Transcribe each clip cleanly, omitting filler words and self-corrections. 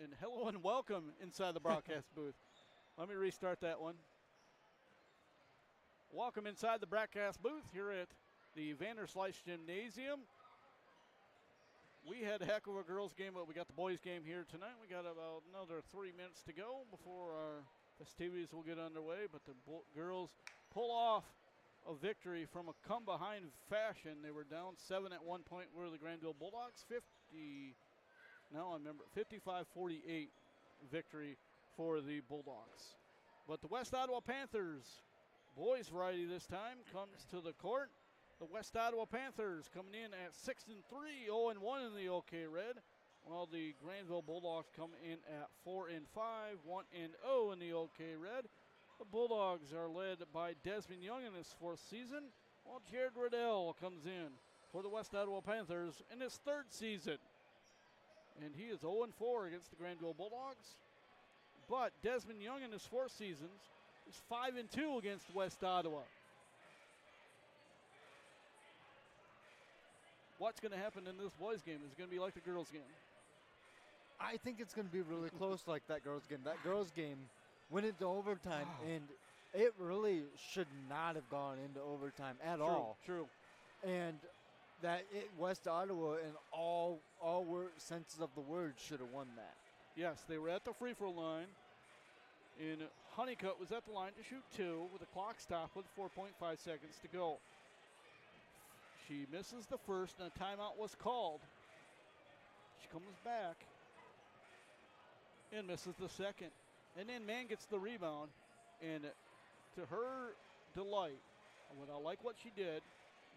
And hello and welcome inside the broadcast booth. Let me restart that one. Welcome inside the broadcast booth here at the Vanderslice Gymnasium. We had a heck of a girls game, but we got the boys game here tonight. We got about another 3 minutes to go before our festivities will get underway, but the girls pull off a victory from a come-behind fashion. They were down 7 at one point, were the Grandville Bulldogs. 55-48 victory for the Bulldogs. But the West Ottawa Panthers, boys variety this time, comes to the court. The West Ottawa Panthers coming in at 6-3, 0-1 in the OK Red, while the Grandville Bulldogs come in at 4-5, 1-0 in the OK Red. The Bulldogs are led by Desmond Young in his fourth season, while Jared Riddell comes in for the West Ottawa Panthers in his third season. And he is 0-4 against the Grandville Bulldogs. But Desmond Young in his fourth seasons is 5-2 against West Ottawa. What's going to happen in this boys' game? Is it going to be like the girls' game? I think it's going to be really close like that girls' game. That girls' game went into overtime, and it really should not have gone into overtime at all. True. And West Ottawa, in all senses of the word, should have won that. Yes, they were at the free throw line. And Honeycutt was at the line to shoot 2 with a clock stop with 4.5 seconds to go. She misses the first, and a timeout was called. She comes back and misses the second. And then Mann gets the rebound. And to her delight, I like what she did,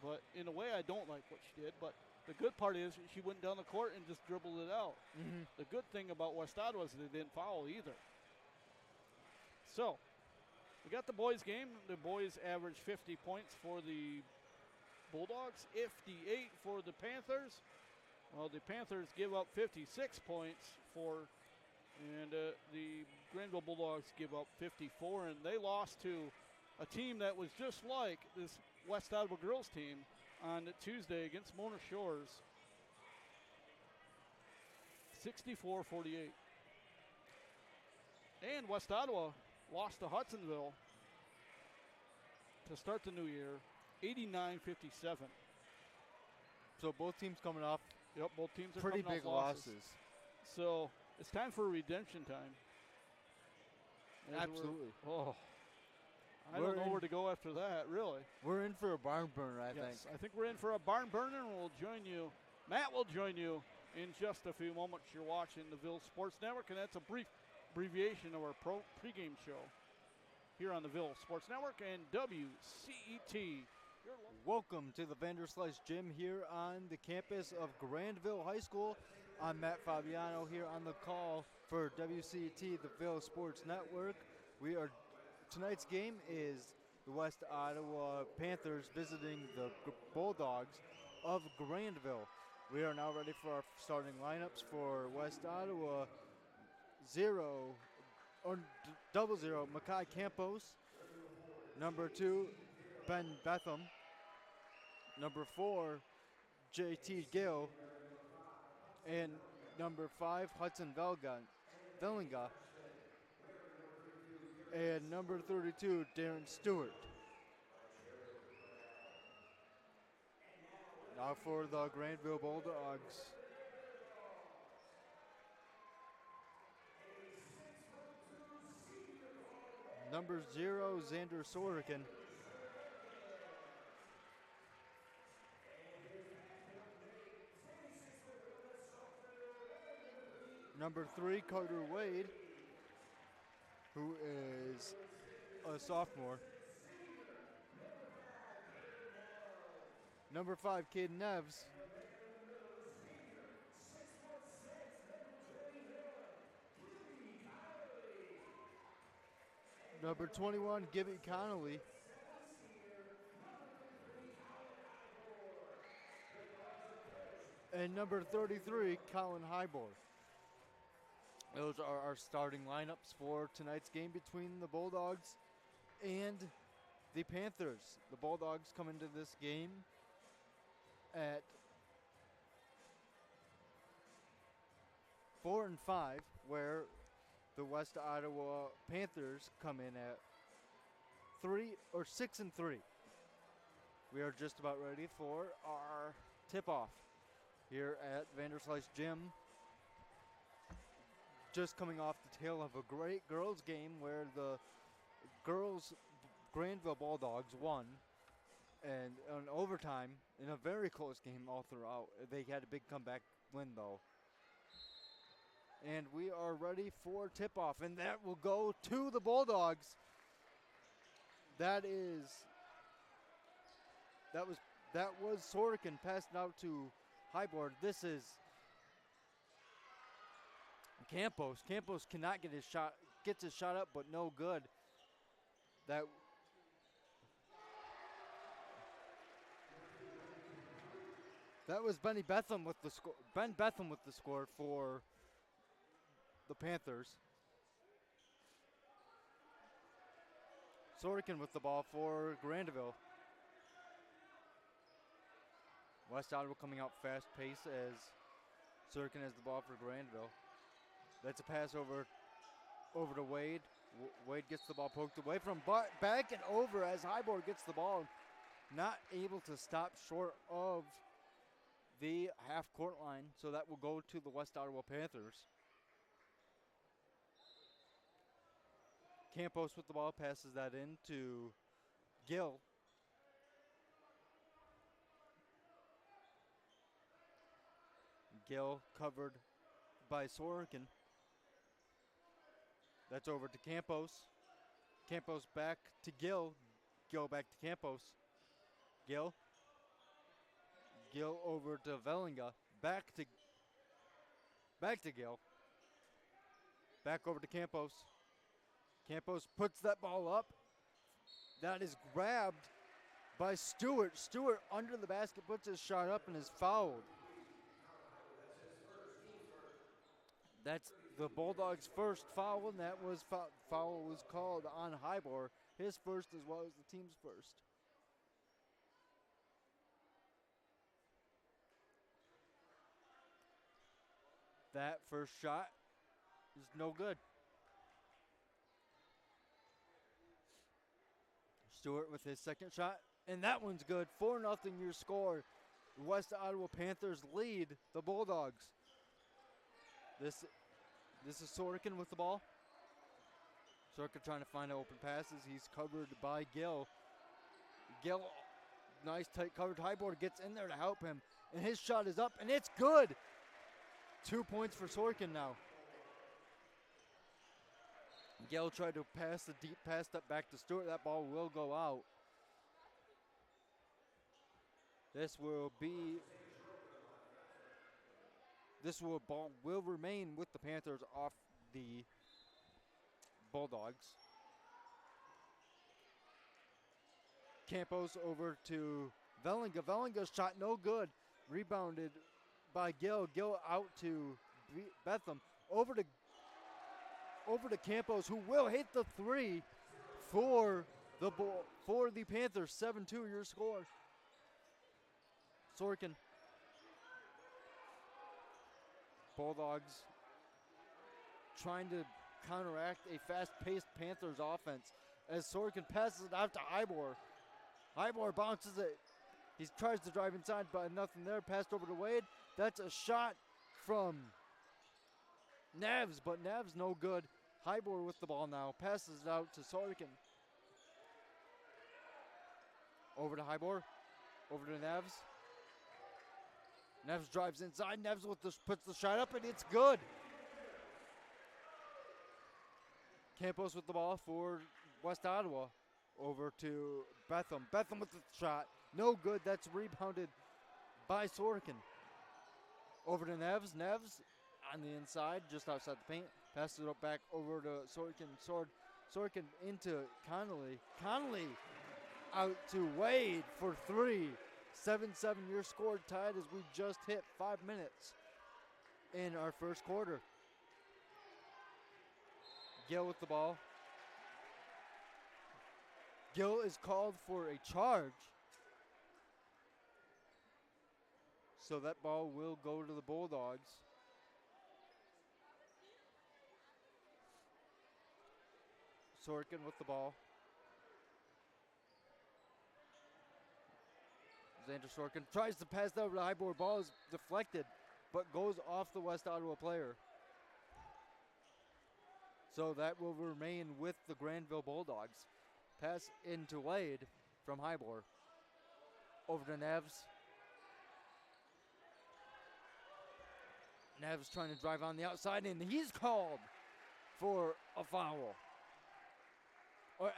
but in a way I don't like what she did. But the good part is she went down the court and just dribbled it out. Mm-hmm. The good thing about West Ottawa is they didn't foul either. So we got the boys game. The boys average 50 points for the Bulldogs, 58 for the Panthers. Well, the Panthers give up 56 points and the Grandville Bulldogs give up 54, and they lost to a team that was just like this West Ottawa girls team on Tuesday against Mona Shores, 64-48. And West Ottawa lost to Hudsonville to start the new year, 89-57. So both teams coming off. Yep, both teams are pretty coming big off losses. losses. So it's time for redemption time. Absolutely. I don't know where to go after that, really. We're in for a barn burner, I think. I think we're in for a barn burner, and we'll join you. Matt will join you in just a few moments. You're watching the Ville Sports Network, and that's a brief abbreviation of our pregame show here on the Ville Sports Network and WCET. Welcome to the Vanderslice Gym here on the campus of Grandville High School. I'm Matt Fabiano here on the call for WCET, the Ville Sports Network. Tonight's game is the West Ottawa Panthers visiting the Bulldogs of Grandville. We are now ready for our starting lineups for West Ottawa. 0 Makai Campos. Number 2, Ben Betham. Number 4, JT Gill. And number 5, Hudson Vellinga. And number 32, Darren Stewart. Now for the Grandville Bulldogs. Number 0, Xander Sorokin. Number 3, Carter Wade, who is a sophomore. Number 5, Caden Neves. Number 21, Gibby Connolly. And number 33, Colin Hybor. Those are our starting lineups for tonight's game between the Bulldogs and the Panthers. The Bulldogs come into this game at 4 and 5, where the West Ottawa Panthers come in at 6 and 3. We are just about ready for our tip-off here at Vanderslice Gym. Just coming off the tail of a great girls game where the girls Grandville Bulldogs won, and in overtime in a very close game all throughout. They had a big comeback win though. And we are ready for tip-off, and that will go to the Bulldogs. That was Sorokin passing out to Highboard. This is Campos. Campos cannot get his shot. Gets his shot up, but no good. That was Ben Betham with the score. Ben Betham with the score for the Panthers. Sorokin with the ball for Grandville. West Ottawa coming out fast pace as Sorokin has the ball for Grandville. That's a pass over to Wade. Wade gets the ball poked away from back and over as Highboard gets the ball. Not able to stop short of the half-court line, so that will go to the West Ottawa Panthers. Campos with the ball, passes that in to Gill. Gill covered by Sorokin. That's over to Campos. Campos back to Gill. Gill back to Campos. Gill. Gill over to Vellinga. Back to Gill. Back over to Campos. Campos puts that ball up. That is grabbed by Stewart. Stewart under the basket puts his shot up and is fouled. That's the Bulldogs' first foul, and that was foul was called on Highboard. His first as well as the team's first. That first shot is no good. Stewart with his second shot, and that one's good. 4-0 your score. The West Ottawa Panthers lead the Bulldogs. This is Sorokin with the ball. Sorokin trying to find open passes. He's covered by Gill. Gill, nice tight covered. Highboard gets in there to help him, and his shot is up, and it's good. 2 points for Sorokin now. Gill tried to pass the deep pass up back to Stewart. That ball will go out. Ball will remain with the Panthers off the Bulldogs. Campos over to Vellinga. Vellinga's shot no good. Rebounded by Gill. Gill out to Betham. Over to Campos, who will hit the three for the Panthers. 7-2 your score. Sorokin. Bulldogs trying to counteract a fast-paced Panthers offense as Sorokin passes it out to Highboard. Highboard bounces it. He tries to drive inside, but nothing there. Passed over to Wade. That's a shot from Neves, but Neves no good. Highboard with the ball now. Passes it out to Sorokin. Over to Highboard. Over to Neves. Neves drives inside. Neves puts the shot up, and it's good. Campos with the ball for West Ottawa. Over to Betham. Betham with the shot. No good. That's rebounded by Sorokin. Over to Neves. Neves on the inside, just outside the paint. Passes it up back over to Sorokin. Sorokin into Connolly. Connolly out to Wade for three. 7-7 your score, tied as we just hit 5 minutes in our first quarter. Gill with the ball. Gill is called for a charge. So that ball will go to the Bulldogs. Sorkin with the ball. Xander Sorkin tries to pass over the high board. Ball is deflected, but goes off the West Ottawa player. So that will remain with the Grandville Bulldogs. Pass into Wade from Hybor. Over to Neves. Neves trying to drive on the outside, and he's called for a foul. Or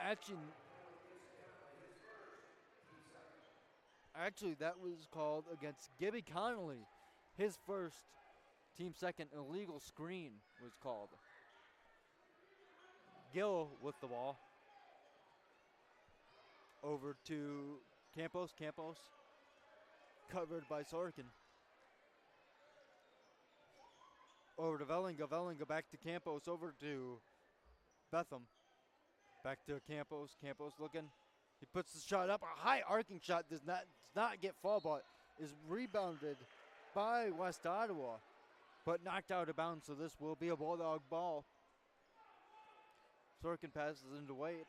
actually that was called against Gibby Connolly. His first, team second, illegal screen was called. Gill with the ball. Over to Campos. Campos covered by Sorkin. Over to Vellinga. Vellinga back to Campos. Over to Betham. Back to Campos. Campos looking. He puts the shot up. A high arcing shot does not get fall, but is rebounded by West Ottawa, but knocked out of bounds. So this will be a Bulldog ball. Sorkin passes into Wade.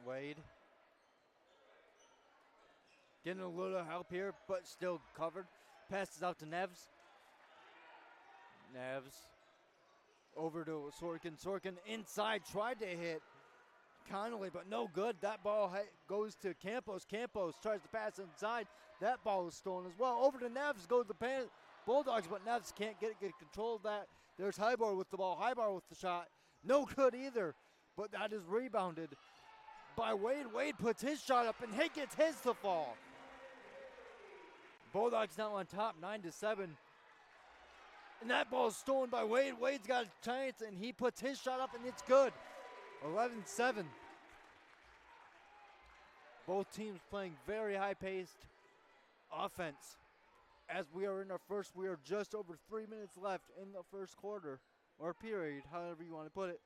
Wade. Getting a little help here, but still covered. Passes out to Neves. Neves. Over to Sorkin. Sorkin inside. Tried to hit Connolly, but no good. That ball goes to Campos. Campos tries to pass inside. That ball is stolen as well. Over to Neves. Goes the Bulldogs, but Neves can't get control of that. There's Hybor with the ball. Hybor with the shot. No good either, but that is rebounded by Wade. Wade puts his shot up, and gets his to fall. Bulldogs now on top, 9-7. And that ball is stolen by Wade. Wade's got a chance, and he puts his shot up, and it's good. 11-7. Both teams playing very high-paced offense. As we are in our first, we are just over 3 minutes left in the first quarter, or period, however you want to put it.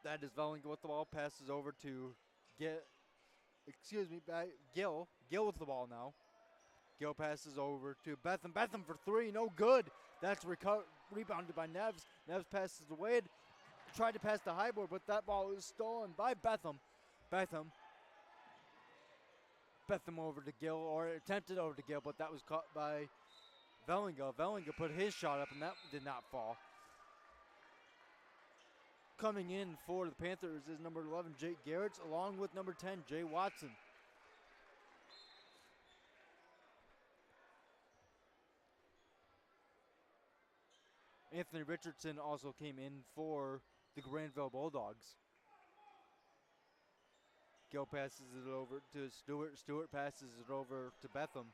That is Vellinga with the ball. Passes over to Gill. Gill with the ball now. Gill passes over to Betham. Betham for three. No good. That's rebounded by Neves. Neves passes to Wade. Tried to pass to Hybor, but that ball is stolen by Betham. Betham over to Gill, or attempted over to Gill, but that was caught by Vellinga. Vellinga put his shot up, and that did not fall. Coming in for the Panthers is number 11, Jake Garrett, along with number 10, Jay Watson. Anthony Richardson also came in for the Grandville Bulldogs. Gill passes it over to Stewart. Stewart passes it over to Betham.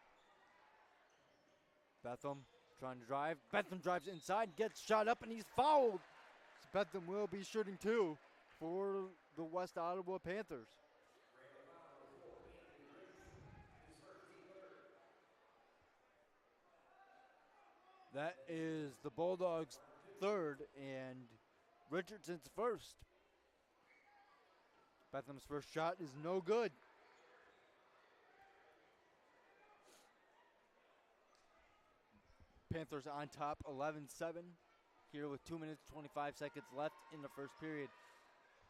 Betham trying to drive. Betham drives inside, gets shot up, and he's fouled. So Betham will be shooting two for the West Ottawa Panthers. That is the Bulldogs' third and Richardson's first. Betham's first shot is no good. Panthers on top, 11-7 here with 2 minutes, 25 seconds left in the first period.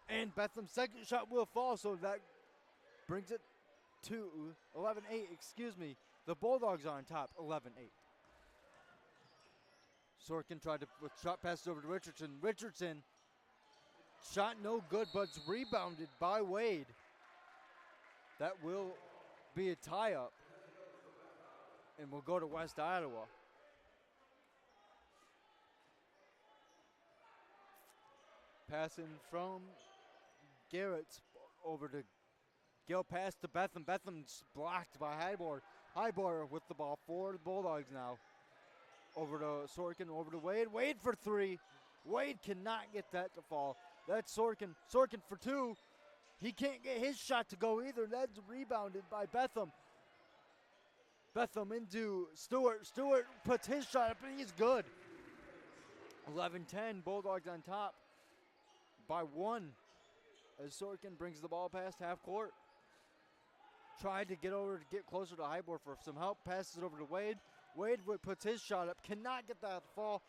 And Betham's second shot will fall, so that brings it to 11-8, The Bulldogs are on top, 11-8. Sorkin tried to with shot passes over to Richardson. Richardson shot no good, but it's rebounded by Wade. That will be a tie-up, and we'll go to West Ottawa. Passing from Garrett over to Gill, pass to Betham. Betham's blocked by Hybor. Hybor with the ball for the Bulldogs now. Over to Sorkin, over to Wade. Wade for three. Wade cannot get that to fall. That's Sorkin. Sorkin for two. He can't get his shot to go either. That's rebounded by Betham. Betham into Stewart. Stewart puts his shot up, and he's good. 11-10, Bulldogs on top by one as Sorkin brings the ball past half court. tried to get closer to Hybor for some help. Passes it over to Wade. Wade puts his shot up. Cannot get that to fall.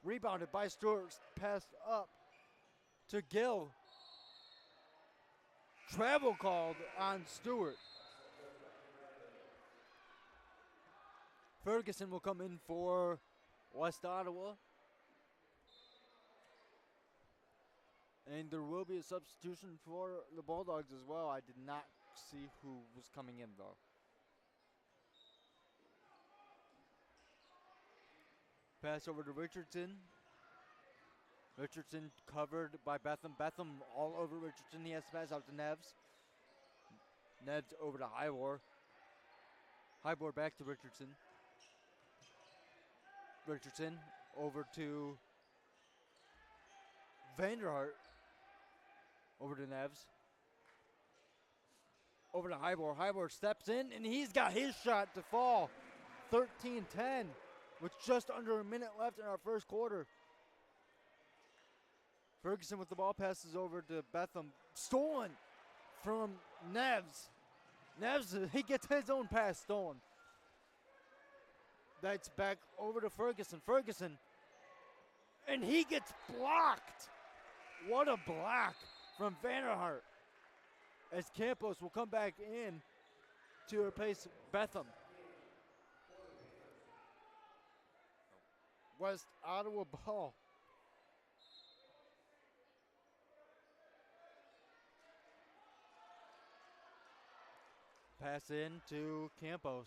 Rebounded by Stewart. Passed up to Gill. Travel called on Stewart. Ferguson will come in for West Ottawa. And there will be a substitution for the Bulldogs as well. I did not see who was coming in, though. Pass over to Richardson. Richardson covered by Betham. Betham all over Richardson. He has to pass out to Neves. Neves over to Hybor. Hybor back to Richardson. Richardson over to Vanderhart. Over to Neves. Over to Hybor. Hybor steps in, and he's got his shot to fall. 13-10 with just under a minute left in our first quarter. Ferguson with the ball, passes over to Betham. Stolen from Neves. Neves, he gets his own pass stolen. That's back over to Ferguson. Ferguson, and he gets blocked. What a block from Vanderhart. As Campos will come back in to replace Betham. West Ottawa ball. Pass in to Campos.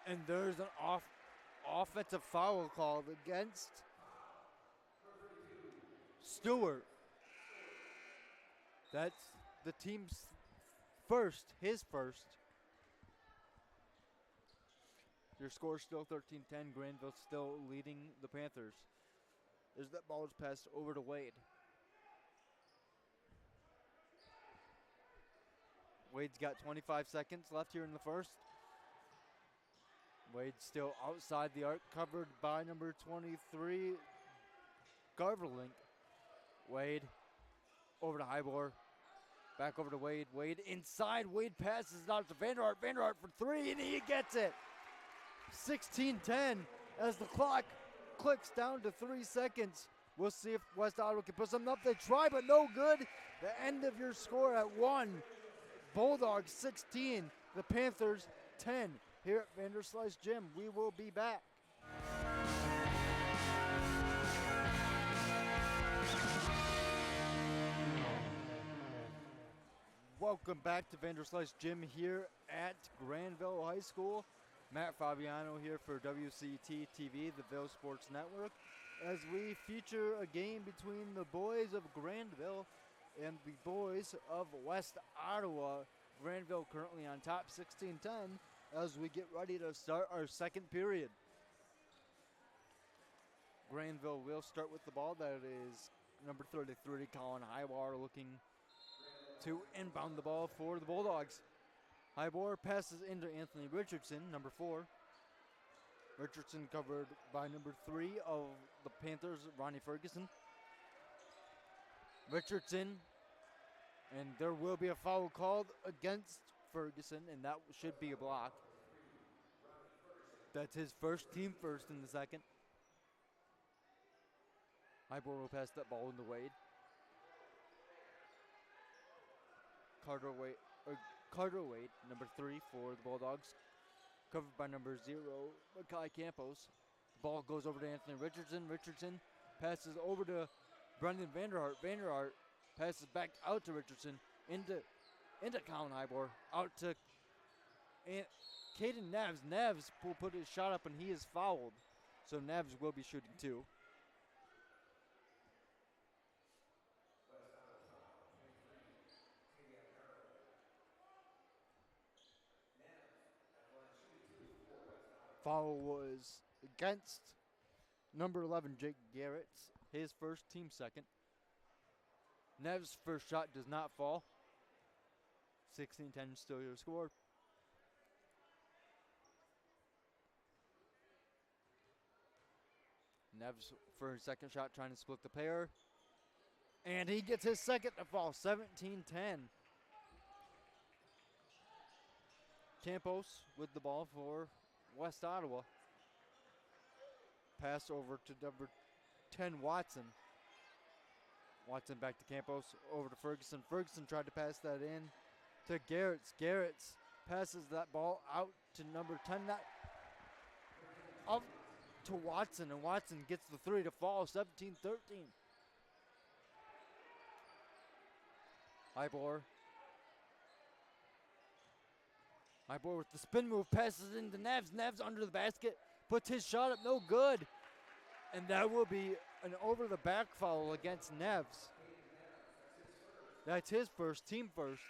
And there's an offensive foul called against Stewart. That's the team's first, his first. Your score is still 13-10. Grandville still leading the Panthers. As that ball is passed over to Wade. Wade's got 25 seconds left here in the first. Wade still outside the arc, covered by number 23, Garverlink. Wade over to Hybor. Back over to Wade. Wade inside. Wade passes it out to Vanderhart. Vanderhart for three, and he gets it. 16-10 as the clock clicks down to 3 seconds. We'll see if West Ottawa can put something up. They try, but no good. The end of your score at 1. Bulldogs 16. The Panthers 10. Here at Vanderslice Gym, we will be back. Welcome back to Vanderslice Gym here at Grandville High School. Matt Fabiano here for WCT TV, the Ville Sports Network, as we feature a game between the boys of Grandville and the boys of West Ottawa. Grandville currently on top 16-10 as we get ready to start our second period. Grandville will start with the ball. That is number 33, Colin Hybor, looking to inbound the ball for the Bulldogs. Hybor passes into Anthony Richardson, number 4. Richardson covered by number 3 of the Panthers, Ronnie Ferguson. Richardson, and there will be a foul called against Ferguson, and that should be a block. That's his first, team first in the second. Hybor will pass that ball into Wade. Carter Wade, number 3 for the Bulldogs, covered by number 0, Makai Campos. The ball goes over to Anthony Richardson. Richardson passes over to Brendan Vanderhart. Vanderhart passes back out to Richardson, into Colin Hybor, out to Caden Neves. Neves will put his shot up, and he is fouled. So Neves will be shooting 2. Foul was against number 11, Jake Garrett, his first, team second. Neves' first shot does not fall. 16-10 still your score. Neves for his second shot, trying to split the pair. And he gets his second to fall, 17-10. Campos with the ball for West Ottawa. Pass over to number 10, Watson. Watson back to Campos, over to Ferguson. Ferguson tried to pass that in to Garretts. Garretts passes that ball out to number 10. Up to Watson, and Watson gets the three to fall, 17-13. Hybor. Hybor with the spin move, passes into Neves. Neves under the basket, puts his shot up, no good. And that will be an over-the-back foul against Neves. That's his first, team first,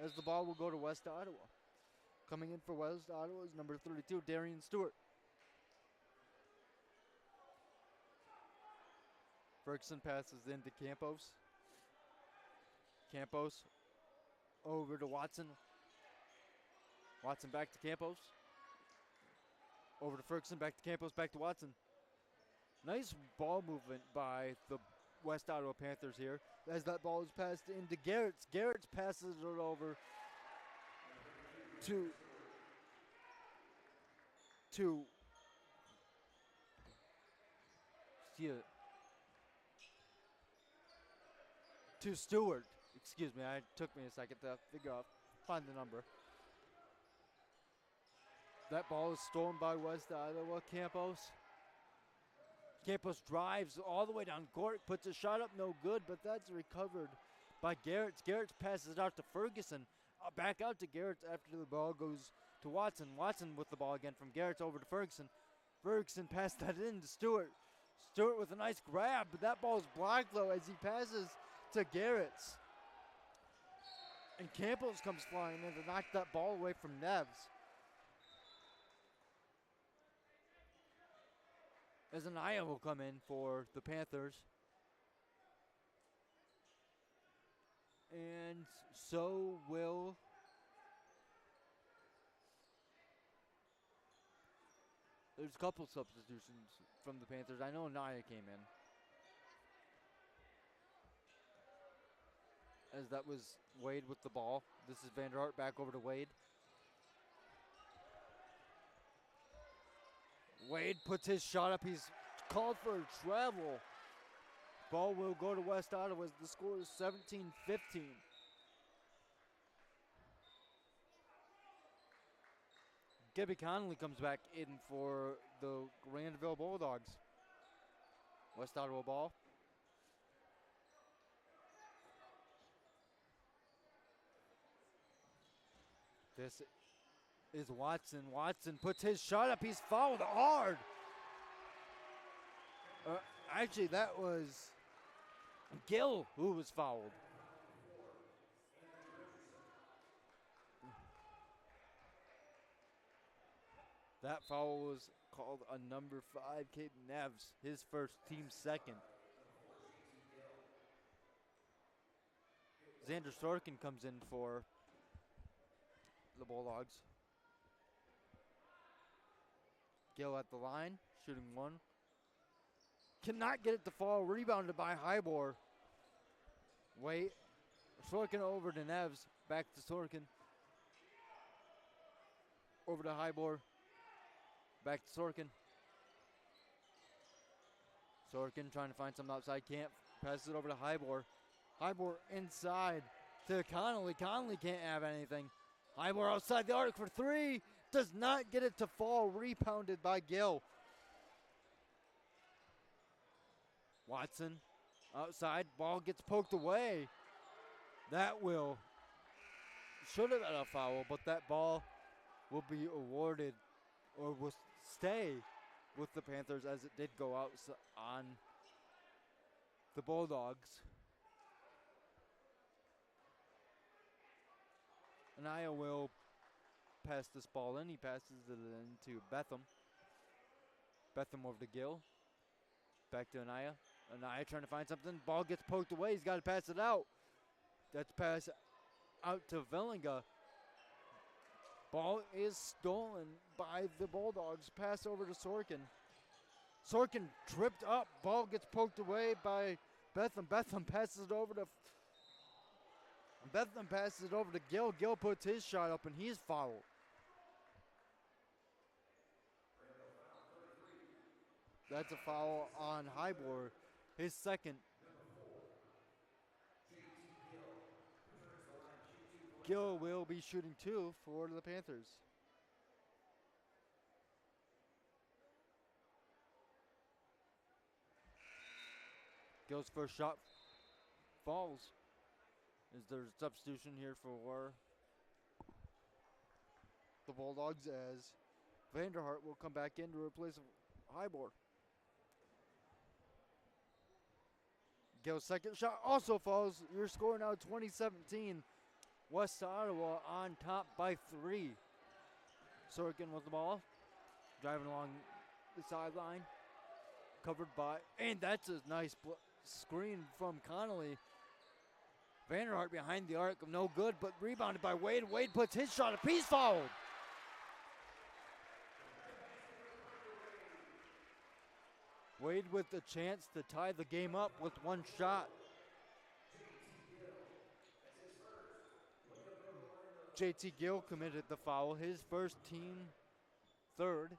as the ball will go to West Ottawa. Coming in for West Ottawa is number 32, Darian Stewart. Ferguson passes into Campos. Campos over to Watson. Watson back to Campos. Over to Ferguson, back to Campos, back to Watson. Nice ball movement by the West Ottawa Panthers here as that ball is passed into Garretts. Garretts passes it over to Stewart. Excuse me, it took me a second to find the number. That ball is stolen by West Ottawa. Campos drives all the way down court, puts a shot up, no good, but that's recovered by Garretts. Garretts passes it out to Ferguson. Back out to Garretts after the ball goes to Watson. Watson with the ball again from Garretts over to Ferguson. Ferguson passed that in to Stewart. Stewart with a nice grab, but that ball is blocked though as he passes to Garretts. And Campos comes flying in to knock that ball away from Neves. As Anaya will come in for the Panthers. And so will there's a couple substitutions from the Panthers. I know Anaya came in. As that was Wade with the ball. This is Vanderhart back over to Wade. Wade puts his shot up. He's called for a travel. Ball will go to West Ottawa as the score is 17-15. Gibby Connolly comes back in for the Grandville Bulldogs. West Ottawa ball. This is Watson. Watson puts his shot up. He's fouled hard. Actually, that was Gill who was fouled. That foul was called on number 5, Caden Neves, his first, team second. Xander Sorkin comes in for the Bulldogs. Gill at the line, shooting one. Cannot get it to fall, rebounded by Hybor. Wait, Sorkin over to Neves, back to Sorkin. Over to Hybor, back to Sorkin. Sorkin trying to find something outside, can't. Passes it over to Hybor. Hybor inside to Connolly. Connolly can't have anything. Hybor outside the arc for three. Does not get it to fall. Rebounded by Gill. Watson outside. Ball gets poked away. That should have been a foul, but that ball will be awarded or will stay with the Panthers as it did go out on the Bulldogs. Anaya will pass this ball in. He passes it into Betham. Betham over to Gill. Back to Anaya. Anaya trying to find something. Ball gets poked away. He's got to pass it out. That's pass out to Villinga. Ball is stolen by the Bulldogs. Pass over to Sorkin. Sorkin tripped up. Ball gets poked away by Betham passes it over to Gill. Gill puts his shot up, and he's fouled. That's a foul on Hybor, his second. Gill will be shooting 2 for the Panthers. Gill's first shot falls. Is there a substitution here for the Bulldogs as Vanderhart will come back in to replace Hybor. Gill's second shot also falls. Your score now 2017. West Ottawa on top by 3. Sorkin with the ball. Driving along the sideline. Covered by, and that's a nice screen from Connolly. Vanderhart behind the arc, no good, but rebounded by Wade. Wade puts his shot up. He's fouled. Wade with the chance to tie the game up with one shot. JT Gill committed the foul, his first, team third.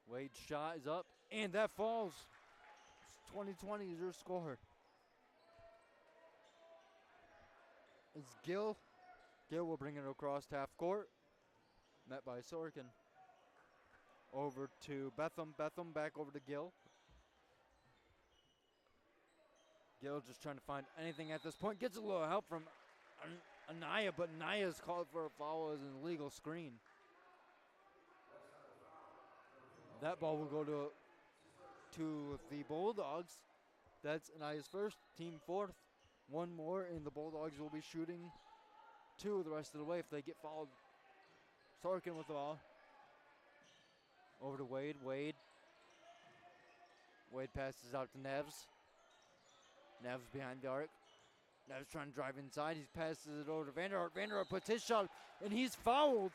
Wade's shot is up, and that falls. 2020 is your score. It's Gill. Gill will bring it across half court. Met by Sorkin. Over to Betham. Betham back over to Gill. Gill just trying to find anything at this point. Gets a little help from Anaya, but Anaya's called for a foul as an illegal screen. That ball will go to the Bulldogs. That's Anaya's first, team fourth. One more, and the Bulldogs will be shooting 2 the rest of the way if they get fouled. Sorkin with the ball. Over to Wade. Wade passes out to Neves. Neves behind the arc. Neves trying to drive inside. He passes it over to Vanderhart. Vanderhart puts his shot, and he's fouled.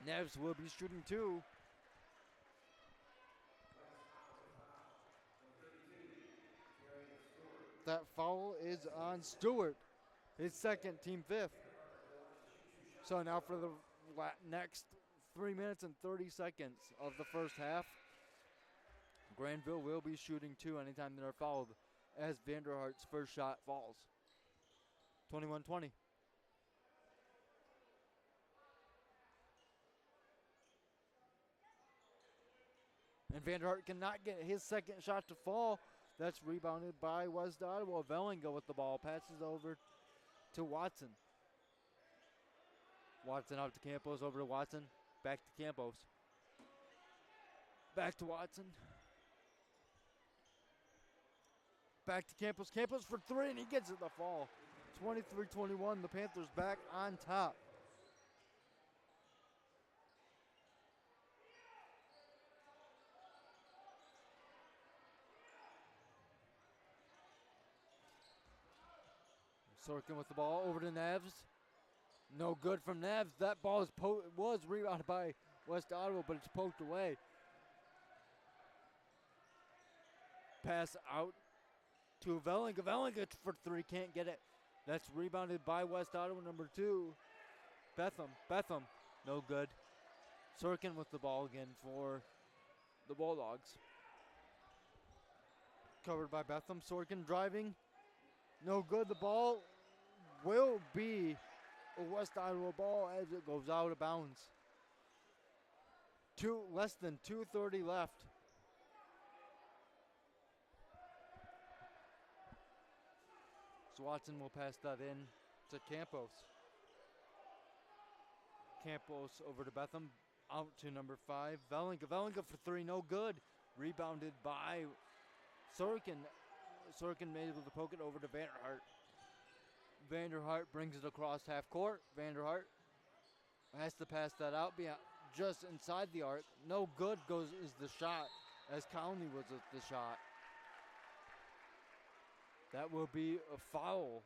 Neves will be shooting 2. That foul is on Stewart, his second, team 5th. So now for the next 3 minutes and 30 seconds of the first half, Grandville will be shooting 2 anytime they're fouled as Vanderhart's first shot falls. 21-20. And Vanderhart cannot get his second shot to fall. That's rebounded by West Ottawa. Vellinga with the ball. Passes over to Watson. Watson out to Campos. Over to Watson. Back to Campos. Back to Watson. Back to Campos. Campos for 3, and he gets it the fall. 23-21. The Panthers back on top. Sorkin with the ball over to Neves. No good from Neves. That ball was rebounded by West Ottawa, but it's poked away. Pass out to Vellinga. Vellinga for 3, can't get it. That's rebounded by West Ottawa, number 2. Betham, no good. Sorkin with the ball again for the Bulldogs. Covered by Betham. Sorkin driving. No good. The ball will be a West Ottawa ball as it goes out of bounds. Less than 2:30 left. So Watson will pass that in to Campos. Campos over to Betham. Out to number 5. Vellinga for 3. No good. Rebounded by Sorkin. Sorkin made able to poke it over to Vanderhart. Vanderhart brings it across half court. Vanderhart has to pass that out just inside the arc. No good is the shot as Conley was at the shot. That will be a foul.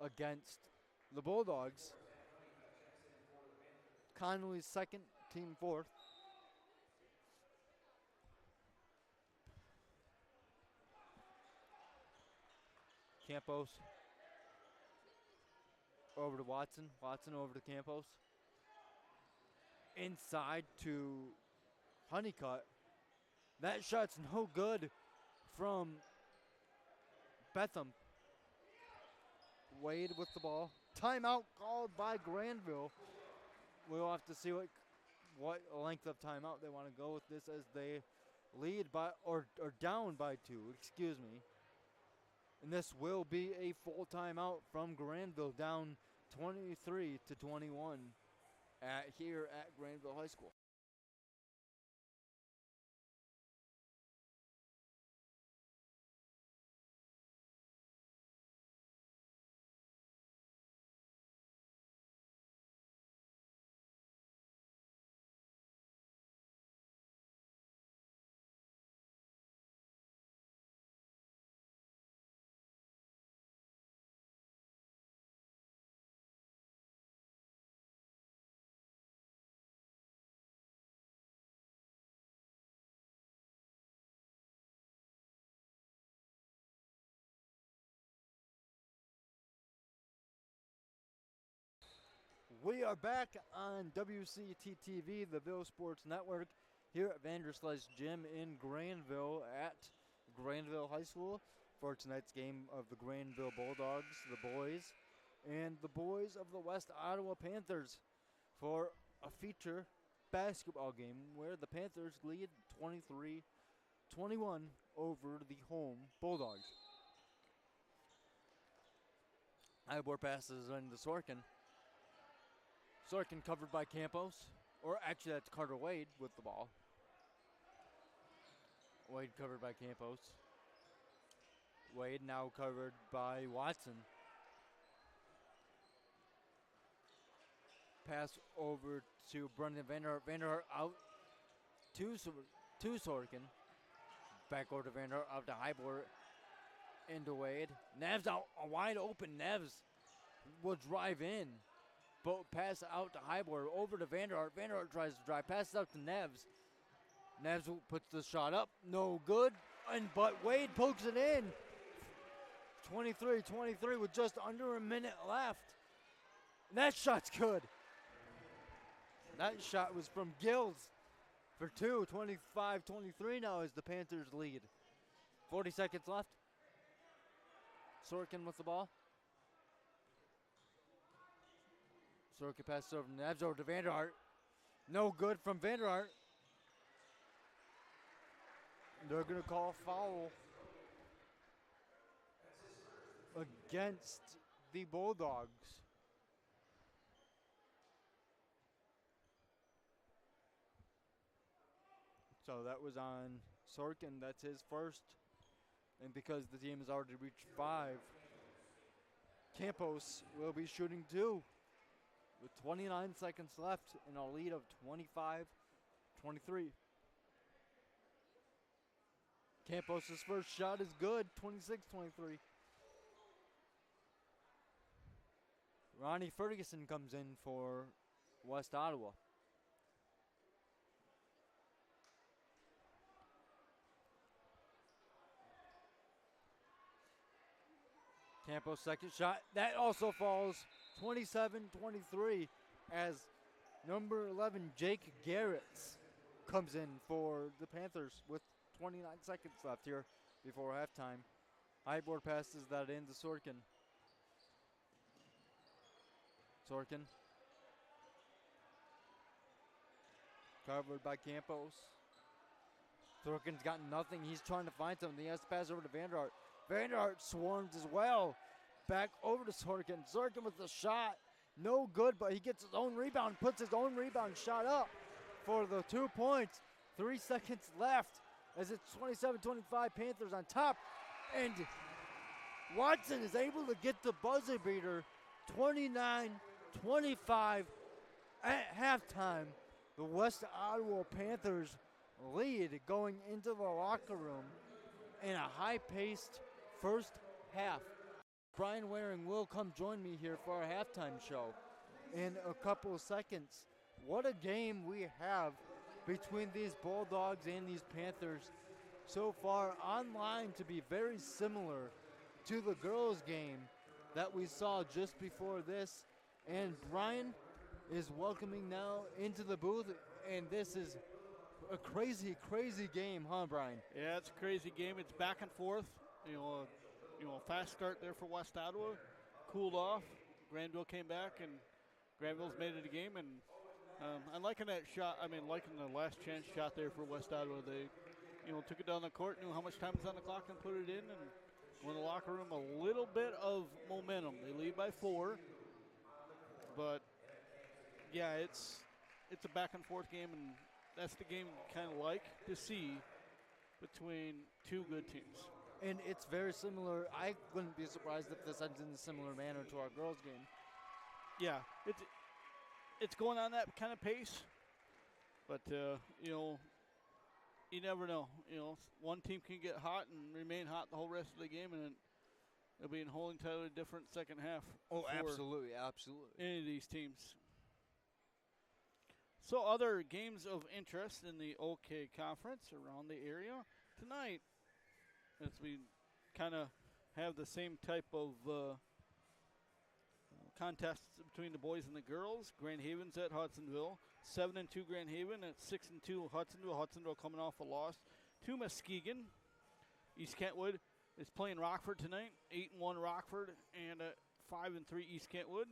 against the Bulldogs. Connolly's second, team fourth. Campos over to Watson. Watson over to Campos. Inside to Honeycutt. That shot's no good from Betham. Wade with the ball. Timeout called by Grandville. We'll have to see what length of timeout they want to go with this as they lead by or down by 2. Excuse me. And this will be a full timeout from Grandville, down 23-21 here at Grandville High School. We are back on WCT TV, the Ville Sports Network, here at Vanderslice Gym in Grandville at Grandville High School for tonight's game of the Grandville Bulldogs, the boys, and the boys of the West Ottawa Panthers for a feature basketball game where the Panthers lead 23-21 over the home Bulldogs. Ivor passes into Sorkin. Sorkin covered by Campos. Or actually, that's Carter Wade with the ball. Wade covered by Campos. Wade now covered by Watson. Pass over to Brendan Vanderhart. Vanderhart out to Sorkin. Back over to Vanderhart, out to Ivor. Into Wade. Nevs out, wide open. Nevs will drive in. But pass out to Hybler, over to Vanderhart. Vanderhart tries to drive, passes out to Nevs. Nevs puts the shot up, no good. But Wade pokes it in. 23-23 with just under a minute left. That shot's good. That shot was from Gills for 2. 25-23 now as the Panthers lead. 40 seconds left. Sorkin with the ball. Sorkin passes over to Nevs, over to Vanderhart. No good from Vanderhart. They're going to call a foul against the Bulldogs. So that was on Sorkin. That's his first. And because the team has already reached 5, Campos will be shooting 2 with 29 seconds left in a lead of 25-23. Campos' first shot is good, 26-23. Ronnie Ferguson comes in for West Ottawa. Campos' second shot, that also falls, 27-23, as number 11, Jake Garrett, comes in for the Panthers with 29 seconds left here before halftime. Highboard passes that in to Sorkin. Sorkin. Covered by Campos. Sorkin's got nothing. He's trying to find something. He has to pass over to Vanderhart. Vanderhart swarms as well. Back over to Sorkin. Sorkin with the shot. No good, but he gets his own rebound. Puts his own rebound shot up for the 2 points. 3 seconds left as it's 27-25 Panthers on top. And Watson is able to get the buzzer beater. 29-25 at halftime. The West Ottawa Panthers lead going into the locker room in a high-paced first half. Brian Waring will come join me here for our halftime show in a couple of seconds. What a game we have between these Bulldogs and these Panthers so far, online to be very similar to the girls' game that we saw just before this. And Brian is welcoming now into the booth, and this is a crazy, crazy game, huh, Brian? Yeah, it's a crazy game. It's back and forth. A fast start there for West Ottawa. Cooled off. Grandville came back, and Grandville's made it a game. And I'm liking that shot. Liking the last chance shot there for West Ottawa. They, took it down the court, knew how much time was on the clock, and put it in. And won the locker room a little bit of momentum. They lead by 4. But, yeah, it's a back and forth game, and that's the game you kind of like to see between two good teams. And it's very similar. I wouldn't be surprised if this ends in a similar manner to our girls' game. Yeah, it's going on that kind of pace, but you never know. One team can get hot and remain hot the whole rest of the game, and it'll be a whole entirely different second half. Oh, absolutely. Any of these teams. So other games of interest in the OK Conference around the area tonight, as we kind of have the same type of contests between the boys and the girls. Grand Haven's at Hudsonville. 7-2 Grand Haven at 6-2 Hudsonville. Hudsonville coming off a loss to Muskegon. East Kentwood is playing Rockford tonight. 8-1 Rockford and 5-3 East Kentwood.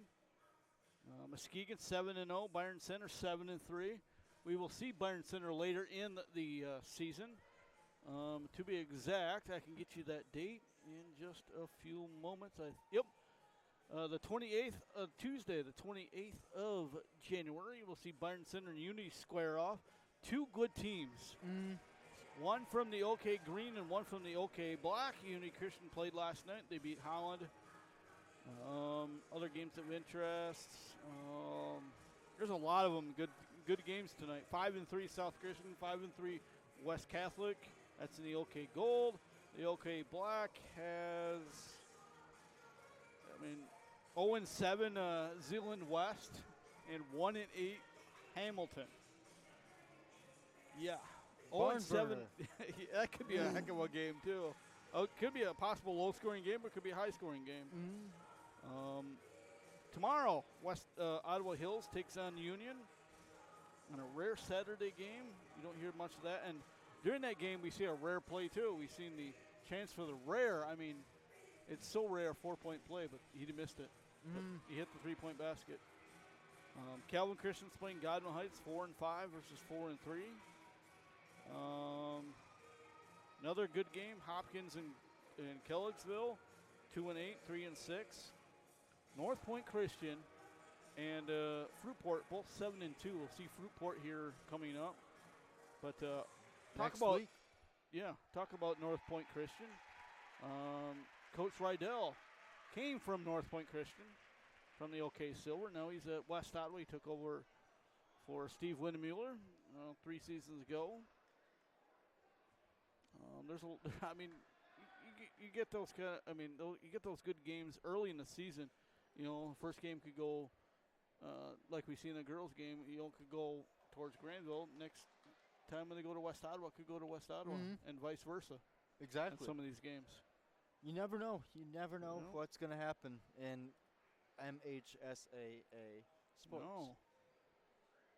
Muskegon 7-0. Byron Center 7-3. We will see Byron Center later in the season. To be exact, I can get you that date in just a few moments. The 28th of Tuesday, the 28th of January, we'll see Byron Center and Unity square off. Two good teams. One from the OK Green and one from the OK Black. Unity Christian played last night. They beat Holland. Other games of interest. There's a lot of them. Good games tonight. 5-3 South Christian, 5-3 West Catholic. That's in the OK Gold. The OK Black has, 0-7 Zealand West and 1-8 Hamilton. Yeah. 0-7. That could be a heck of a game, too. It could be a possible low-scoring game, but it could be a high-scoring game. Tomorrow, West Ottawa Hills takes on Union on a rare Saturday game. You don't hear much of that. And during that game, we see a rare play, too. We've seen the chance for the rare. It's so rare, 4-point play, but he missed it. He hit the 3-point basket. Calvin Christian's playing Godwin Heights, 4-5 versus 4-3. Another good game, Hopkins and Kellogg'sville, 2-8, 3-6. North Point Christian and Fruitport, both 7-2. We'll see Fruitport here coming up. But talk about North Point Christian. Coach Rydell came from North Point Christian, from the OK Silver. Now he's at West Ottawa. He took over for Steve Winnemuller 3 seasons ago. You get those you get those good games early in the season. First game could go like we see in the girls' game. Could go towards Grandville. Next time when they go to West Ottawa, could go to West Ottawa, and vice versa. Exactly. In some of these games. You never know. You never know what's going to happen in MHSAA sports. No.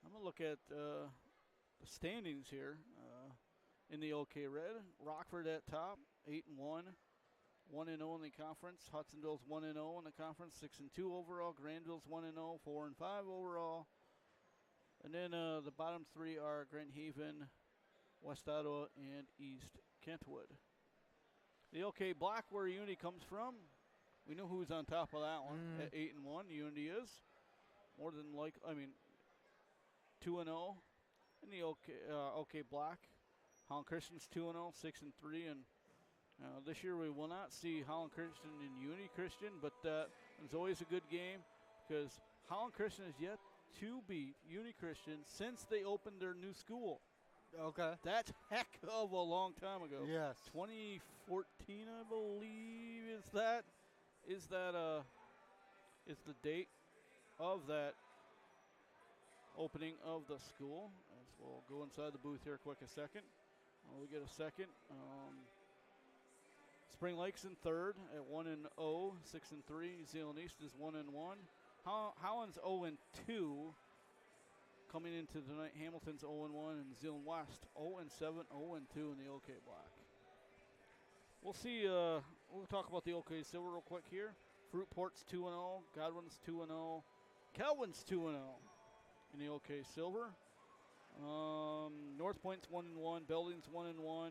I'm going to look at the standings here in the OK Red. Rockford at top, 8-1. 1-0 in the conference. Hudsonville's 1-0 in the conference, 6-2 overall. Grandville's 1-0, 4-5 overall. And then the bottom three are Grand Haven, West Ottawa, and East Kentwood. The OK Black, where Unity comes from, we know who's on top of that one at 8-1. Unity is more than 2-0 in the OK Black. Holland Christian's 2-0, 6-3, and this year we will not see Holland Christian and Unity Christian, but it's always a good game because Holland Christian has yet to beat Unity Christian since they opened their new school. Okay. That's heck of a long time ago. Yes. 2014, I believe, is that. is that is the date of that opening of the school. As we'll go inside the booth here quick a second. We get a second. Spring Lake's in third at 1-0, 6-3. Zeeland East is 1-1. Howland's 0-2. Coming into tonight, Hamilton's 0-1 and Zeeland West 0-7, 0-2 in the OK Black. We'll see. We'll talk about the OK Silver real quick here. Fruitport's 2-0. Godwin's 2-0. Kelvin's 2-0 in the OK Silver. North Point's 1-1. Belding's 1-1.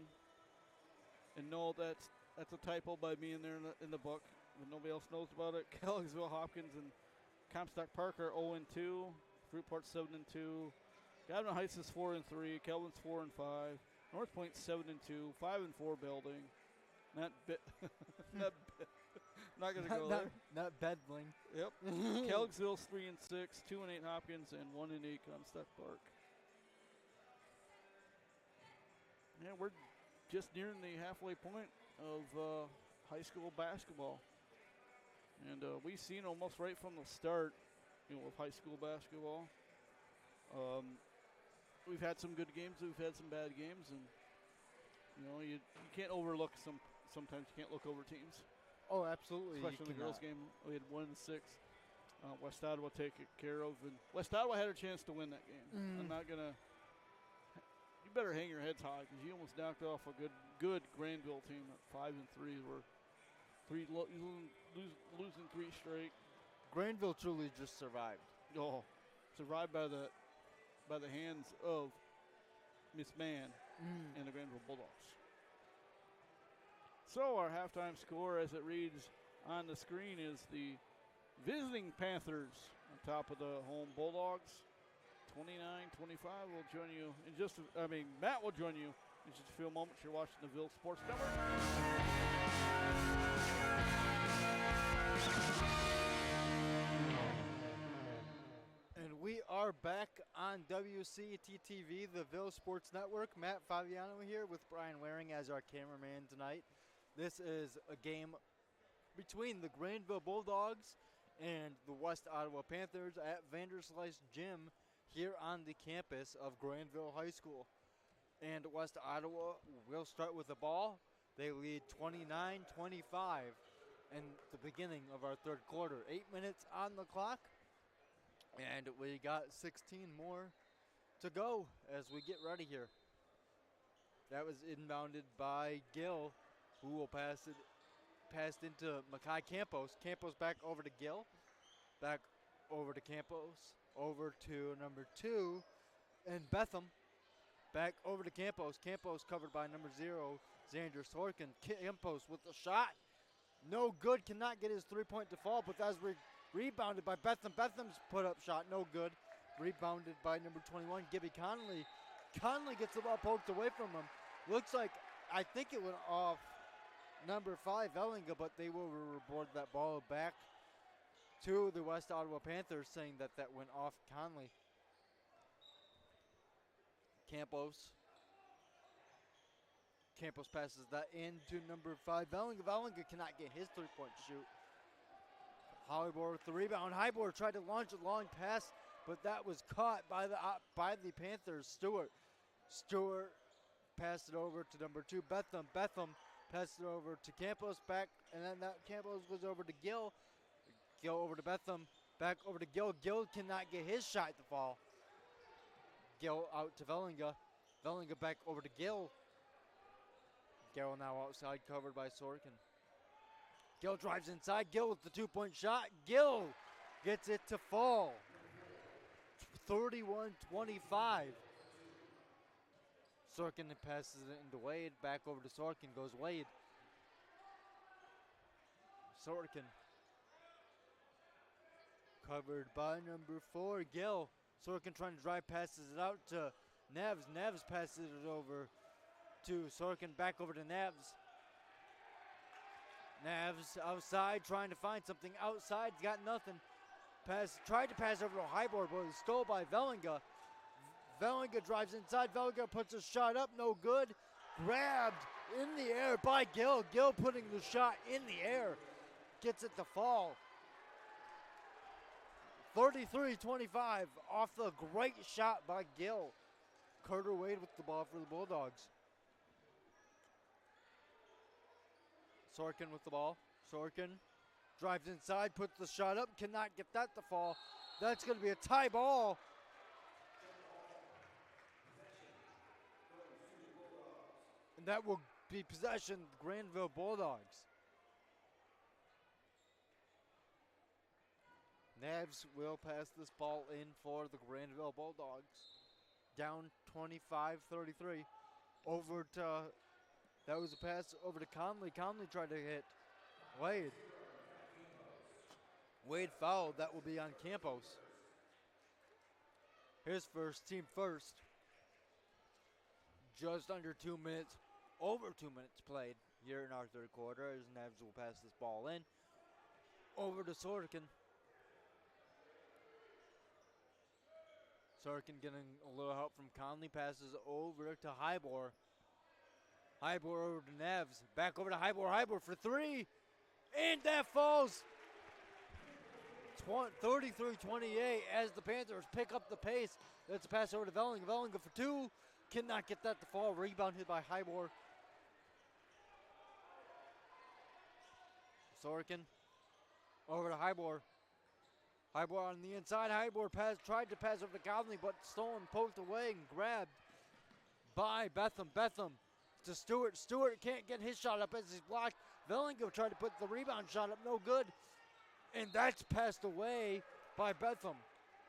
And no, that's a typo by me in there in the book. But nobody else knows about it. Kellingsville, Hopkins, and Comstock Park are 0-2. Fruitport 7-2. Godwin Heights is 4-3. Kelvin's 4-5. North Point 7-2. 5-4 Belding. Not gonna go there. Not Bedling. Yep. Kellingsville's 3-6. 2-8 Hopkins and 1-8 Comstock Park. Yeah, we're just nearing the halfway point of high school basketball, and we've seen almost right from the start. With high school basketball. We've had some good games, we've had some bad games, and you can't overlook sometimes you can't look over teams. Oh, absolutely. Especially in the girls' game, we had 1-6. West Ottawa take it care of, and West Ottawa had a chance to win that game. I'm not gonna. You better hang your heads high because you almost knocked off a good Grandville team at 5-3. We're losing 3 straight. Grandville truly just survived. Oh, survived by the hands of Miss Mann and the Grandville Bulldogs. So our halftime score, as it reads on the screen, is the visiting Panthers on top of the home Bulldogs. 29-25. We'll join you in Matt will join you in just a few moments. You're watching the Ville Sports Network. And we are back on WCT-TV, the Ville Sports Network. Matt Fabiano here with Brian Waring as our cameraman tonight. This is a game between the Grandville Bulldogs and the West Ottawa Panthers at Vanderslice Gym here on the campus of Grandville High School. And West Ottawa will start with the ball. They lead 29-25 in the beginning of our third quarter. 8 minutes on the clock. And we got 16 more to go as we get ready here. That was inbounded by Gill, who will passed into Makai Campos. Campos back over to Gill. Back over to Campos. Over to number 2. And Betham. Back over to Campos. Campos covered by number 0, Xander Sorkin. Campos with the shot. No good. Cannot get his three-point to fall, but that's rebounded by Betham. Betham's put-up shot, no good. Rebounded by number 21, Gibby Conley. Conley gets the ball poked away from him. Looks like, I think it went off number 5, Ellinga, but they will reward that ball back to the West Ottawa Panthers, saying that went off Conley. Campos passes that into number 5, Ellinga. Ellinga cannot get his three-point shoot. Hollybor with the rebound. Highboard tried to launch a long pass, but that was caught by the Panthers. Stewart passed it over to number 2, Betham. Betham passed it over to Campos back, and then that Campos goes over to Gill. Gill over to Betham, back over to Gill. Gill cannot get his shot to fall. Gill out to Vellinga. Vellinga back over to Gill. Gill now outside, covered by Sorkin. Gill drives inside. Gill with the two-point shot. Gill gets it to fall. 31-25. Sorkin passes it into Wade. Back over to Sorkin goes Wade. Sorkin. Covered by number 4, Gill. Sorkin trying to drive, passes it out to Neves. Neves passes it over to Sorkin. Back over to Neves. Neves outside, trying to find something outside. Got nothing. Tried to pass over to Highboard, but was stole by Vellinga. Vellinga drives inside. Vellinga puts a shot up, no good. Grabbed in the air by Gill. Gill putting the shot in the air. gets it to fall. 33-25 off the great shot by Gill. Carter Wade with the ball for the Bulldogs. Sorkin with the ball. Sorkin drives inside, puts the shot up, cannot get that to fall. That's going to be a tie ball. And that will be possession, Grandville Bulldogs. Navs will pass this ball in for the Grandville Bulldogs. Down 25-33. Over to, that was a pass over to Conley. Conley tried to hit Wade. Wade fouled. That will be on Campos. His first, team first. Just under 2 minutes, over 2 minutes played here in our third quarter as Navs will pass this ball in. Over to Sorkin. Sorkin getting a little help from Conley. Passes over to Hybor. Hybor over to Nevs. Back over to Hybor. Hybor for three. And that falls. 33-28 as the Panthers pick up the pace. That's a pass over to Vellinger. Vellinger for two. Cannot get that to fall. Rebounded by Hybor. Sorkin over to Hybor. Hybor on the inside. Hybor tried to pass over to Conley, but stolen, poked away, and grabbed by Betham. Betham to Stewart. Stewart can't get his shot up as he's blocked. Vellinger tried to put the rebound shot up, no good. And that's passed away by Betham.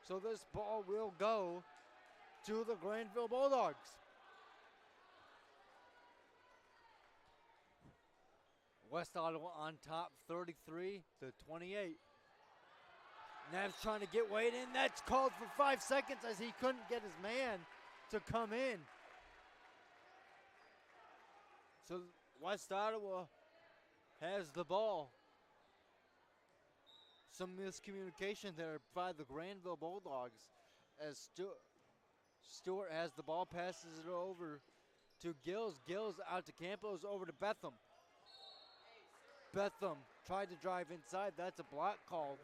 So this ball will go to the Grandville Bulldogs. West Ottawa on top, 33-28. Navs trying to get Wade in. That's called for 5 seconds as he couldn't get his man to come in. So West Ottawa has the ball. Some miscommunication there by the Grandville Bulldogs as Stewart has the ball, passes it over to Gills. Gills out to Campos, over to Betham. Betham tried to drive inside. That's a block called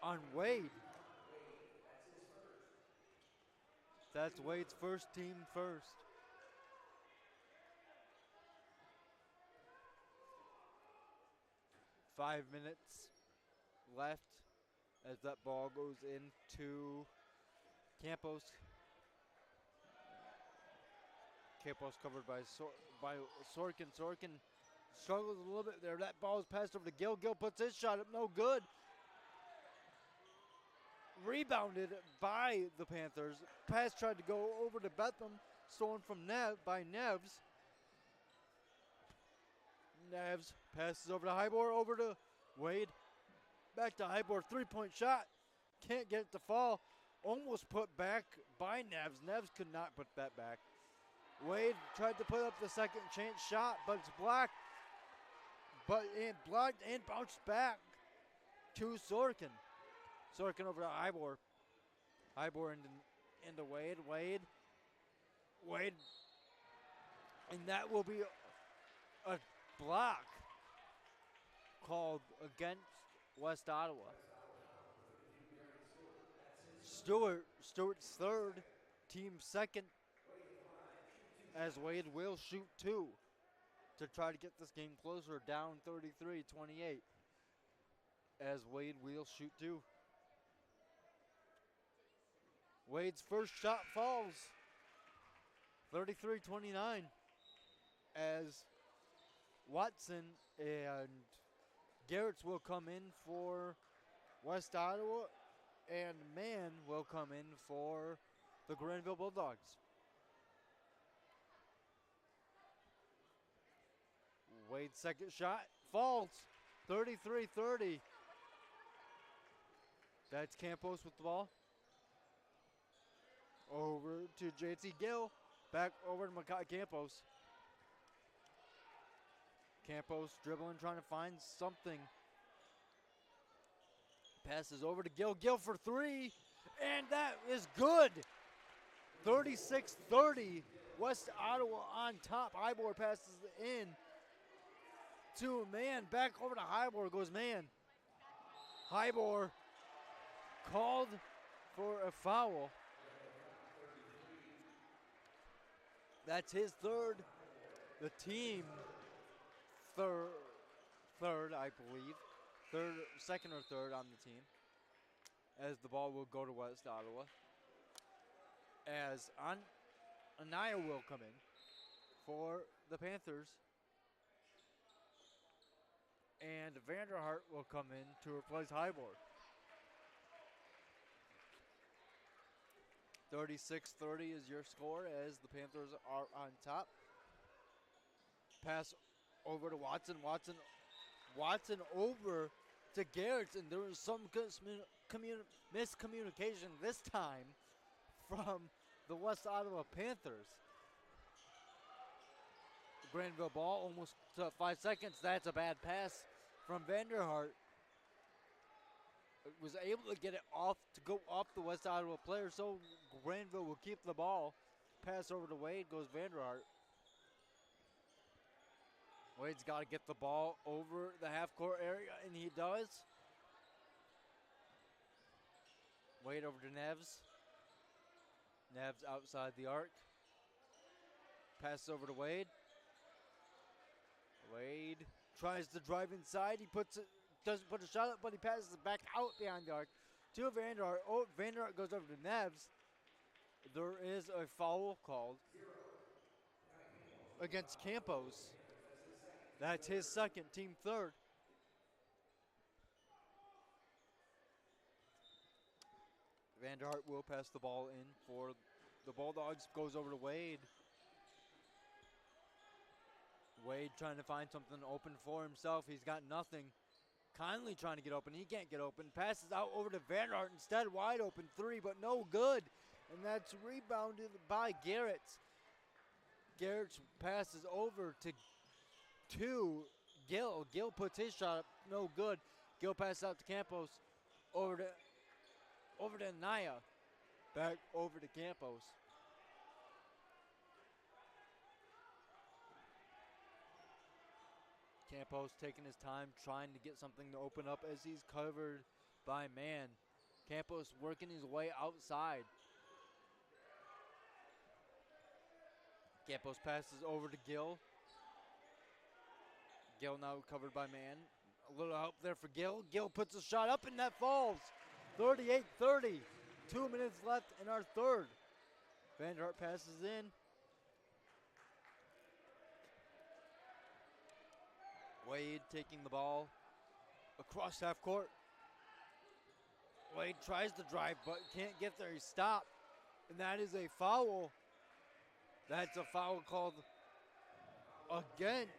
on Wade. That's Wade's first, team first. Five minutes left as that ball goes into Campos. Campos covered by Sorkin. Sorkin struggles a little bit there. That ball is passed over to Gill. Gill puts his shot up, no good. Rebounded by the Panthers. Pass tried to go over to Betham, stolen from by Nevs. Nevs passes over to Hybor, over to Wade. Back to Hybor, three-point shot. Can't get it to fall. Almost put back by Nevs. Nevs could not put that back. Wade tried to put up the second chance shot, but it's blocked. Blocked and bounced back to Sorkin. Sorkin over to Hybor. Hybor into Wade. Wade. And that will be a block called against West Ottawa. Stewart's third, team second, as Wade will shoot two to try to get this game closer, down 33-28 as Wade will shoot two. Wade's first shot falls, 33-29, as Watson and Garrett's will come in for West Ottawa, and Mann will come in for the Grandville Bulldogs. Wade's second shot falls, 33-30. That's Campos with the ball. Over to JT Gill. Back over to Campos. Campos dribbling, trying to find something. Passes over to Gill. Gill for three. And that is good. 36-30. West Ottawa on top. Hybor passes in to man. Back over to Hybor goes man. Hybor called for a foul. That's his third. The team third, I believe. Second or third on the team. As the ball will go to West Ottawa. As Anaya will come in for the Panthers. And Vanderhart will come in to replace Hybor. 36-30 is your score as the Panthers are on top. Pass over to Watson. Watson over to Garrett, and there was some miscommunication this time from the West Ottawa Panthers. Grandville ball almost to 5 seconds. That's a bad pass from Vanderhart. Was able to get it off to go off the West Ottawa player, so Grandville will keep the ball. Pass over to Wade, goes Vanderhart. Wade's got to get the ball over the half-court area, and he does. Wade over to Neves. Neves outside the arc. Pass over to Wade. Wade tries to drive inside. He doesn't put a shot up, but he passes it back out behind the arc to Vanderhart. Oh, Vanderhart goes over to Neves. There is a foul called against Campos. That's his second, team third. Vanderhart will pass the ball in for the Bulldogs. Goes over to Wade. Wade trying to find something open for himself. He's got nothing. Conley trying to get open. He can't get open. Passes out over to Vanderhart instead. Wide open three, but no good. And that's rebounded by Garrett. Garrett passes over to Gill. Gill puts his shot up. No good. Gill passes out to Campos. Over to Naya. Back over to Campos. Campos taking his time, trying to get something to open up as he's covered by man. Campos working his way outside. Campos passes over to Gill. Gill now covered by man. A little help there for Gill. Gill puts a shot up and that falls. 38-30. 2 minutes left in our third. Vanderhart passes in. Wade taking the ball across half court. Wade tries to drive but can't get there. He's stopped. And that is a foul. That's a foul called against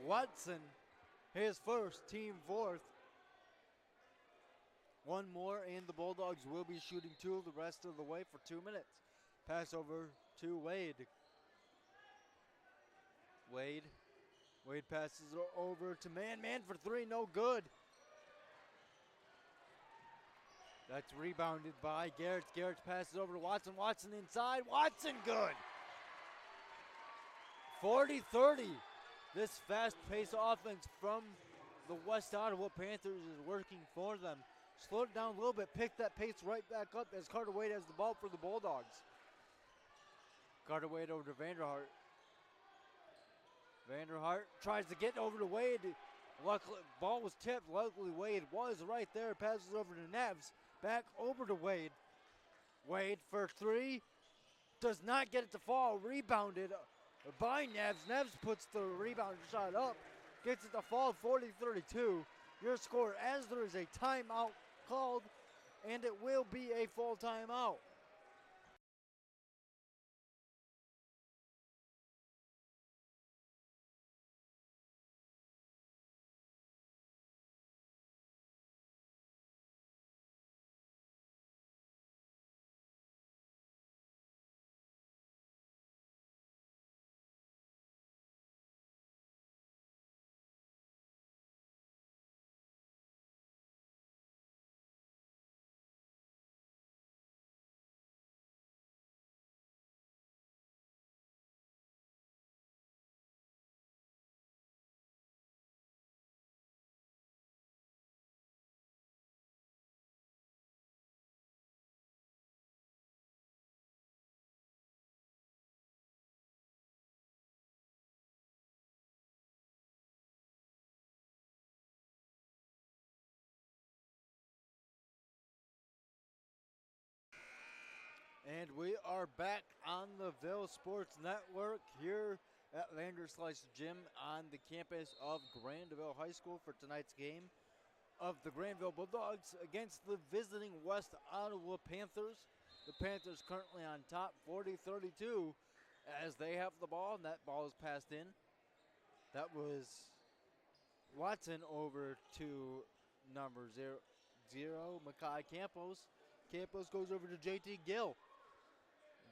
Watson. His first, team fourth. One more and the Bulldogs will be shooting two the rest of the way for 2 minutes. Pass over to Wade. Wade passes over to man. Man for three, no good. That's rebounded by Garrett. Garrett passes over to Watson. Watson inside. Watson good. 40-30. This fast-paced offense from the West Ottawa Panthers is working for them. Slow it down a little bit. Pick that pace right back up as Carter Wade has the ball for the Bulldogs. Carter Wade over to Vanderhart. Vanderhart tries to get over to Wade. Luckily, ball was tipped. Luckily, Wade was right there. Passes over to Neves. Back over to Wade. Wade for three. Does not get it to fall. Rebounded by Neves. Neves puts the rebound shot up. Gets it to fall 40-32. Your score as there is a timeout called, and it will be a full timeout. And we are back on the Ville Sports Network here at Vanderslice Gym on the campus of Grandville High School for tonight's game of the Grandville Bulldogs against the visiting West Ottawa Panthers. The Panthers currently on top 40-32 as they have the ball, and that ball is passed in. That was Watson over to number 0, Makai Campos. Campos goes over to JT Gill.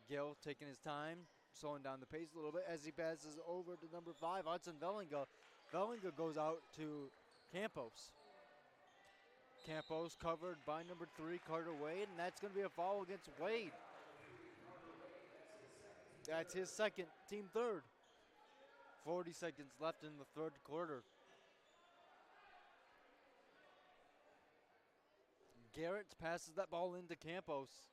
Gill taking his time, slowing down the pace a little bit as he passes over to number 5, Hudson Vellinga. Vellinga goes out to Campos. Campos covered by number 3, Carter Wade, and that's going to be a foul against Wade. That's his second, team third. 40 seconds left in the third quarter. Garrett passes that ball into Campos.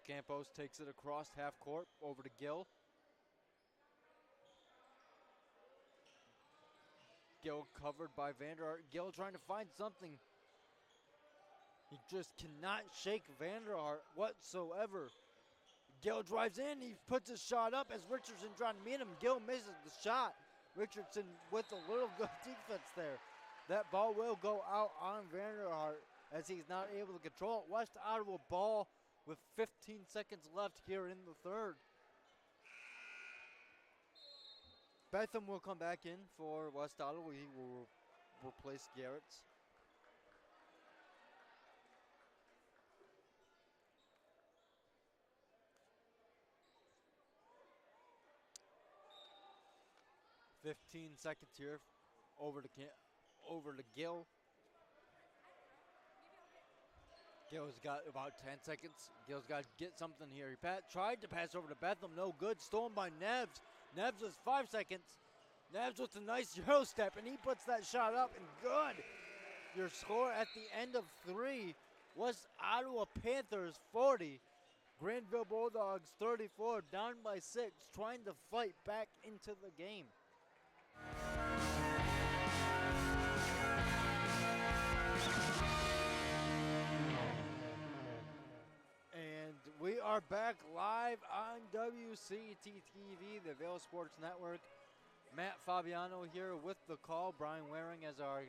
Campos takes it across half court over to Gill. Gill covered by Vanderhart. Gill trying to find something. He just cannot shake Vanderhart whatsoever. Gill drives in. He puts his shot up as Richardson trying to meet him. Gill misses the shot. Richardson with a little good defense there. That ball will go out on Vanderhart as he's not able to control it. West Ottawa ball with 15 seconds left here in the third. Betham will come back in for West Ottawa. He will replace Garrett's. "15 seconds here over to Gill. Gill's got about 10 seconds. Gill's got to get something here. He tried to pass over to Betham. No good. Stolen by Neves. Neves has 5 seconds. Neves with a nice Euro step, and he puts that shot up, and good. Your score at the end of 3 was Ottawa Panthers 40. Grandville Bulldogs 34, down by 6, trying to fight back into the game. We are back live on WCT-TV, the Ville Sports Network. Matt Fabiano here with the call. Brian Waring as our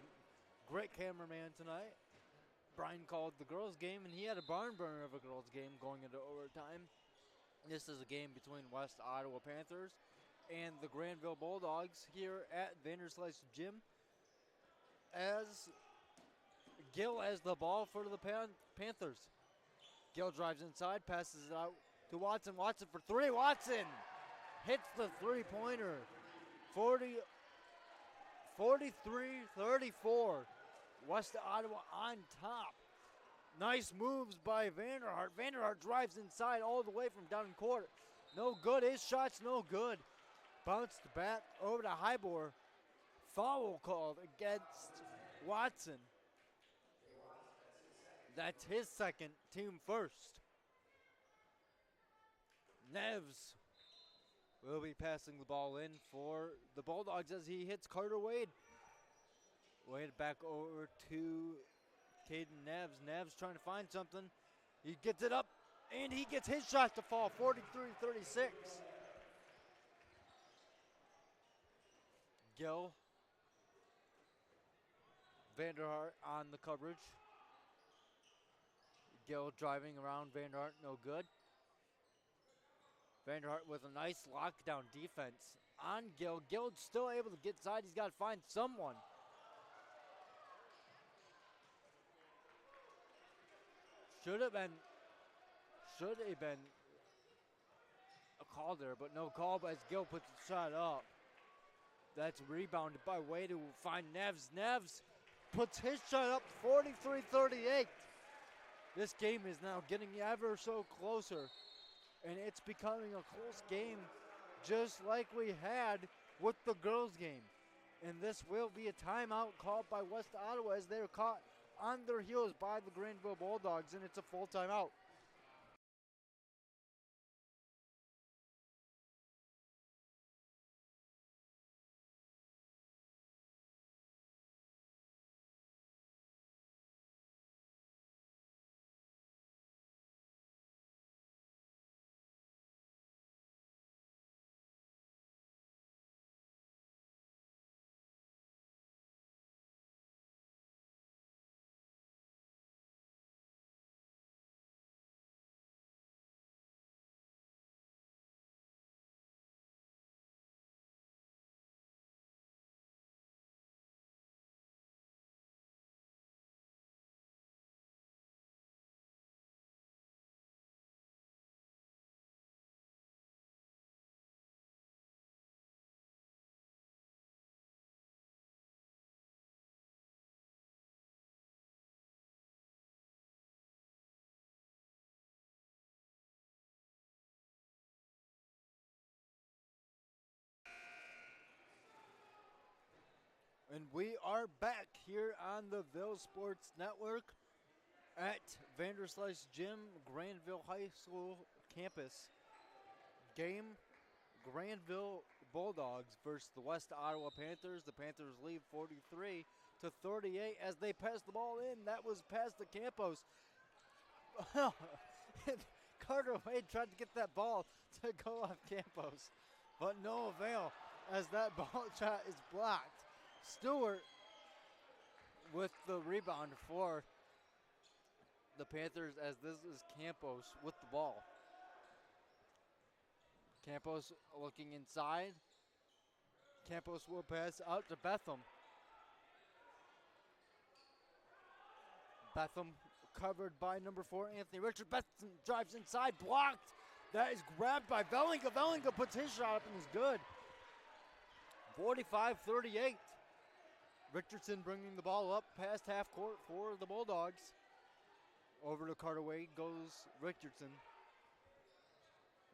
great cameraman tonight. Brian called the girls' game, and he had a barn burner of a girls' game going into overtime. This is a game between West Ottawa Panthers and the Grandville Bulldogs here at Vanderslice Gym. As Gill has the ball for the Panthers. Gill drives inside, passes it out to Watson. Watson for 3. Watson hits the three-pointer. 43-34. West Ottawa on top. Nice moves by Vanderhart. Vanderhart drives inside all the way from down in court. No good. His shot's no good. Bounced back over to Hybor. Foul called against Watson. That's his second, team first. Neves will be passing the ball in for the Bulldogs as he hits Carter Wade. Wade back over to Caden Neves. Neves trying to find something. He gets it up, and he gets his shot to fall, 43-36. Gill. Vanderhart on the coverage. Gill driving around Vanderhart, no good. Vanderhart with a nice lockdown defense on Gill. Gill's still able to get inside. He's got to find someone. Should have been a call there, but no call as Gill puts the shot up. That's rebounded by Wade, who will find Neves. Neves puts his shot up, 43-38. This game is now getting ever so closer, and it's becoming a close game just like we had with the girls' game. And this will be a timeout called by West Ottawa as they're caught on their heels by the Grandville Bulldogs, and it's a full timeout. And we are back here on the Ville Sports Network at Vanderslice Gym, Grandville High School campus. Game, Grandville Bulldogs versus the West Ottawa Panthers. The Panthers lead 43-38 as they pass the ball in. That was past the Campos. Carter Wade tried to get that ball to go off Campos, but no avail as that ball shot is blocked. Stewart with the rebound for the Panthers as this is Campos with the ball. Campos looking inside. Campos will pass out to Betham. Betham covered by number 4, Anthony Richard. Betham drives inside, blocked. That is grabbed by Vellinga. Vellinga puts his shot up and is good. 45-38. Richardson bringing the ball up past half court for the Bulldogs. Over to Carter Wade goes Richardson.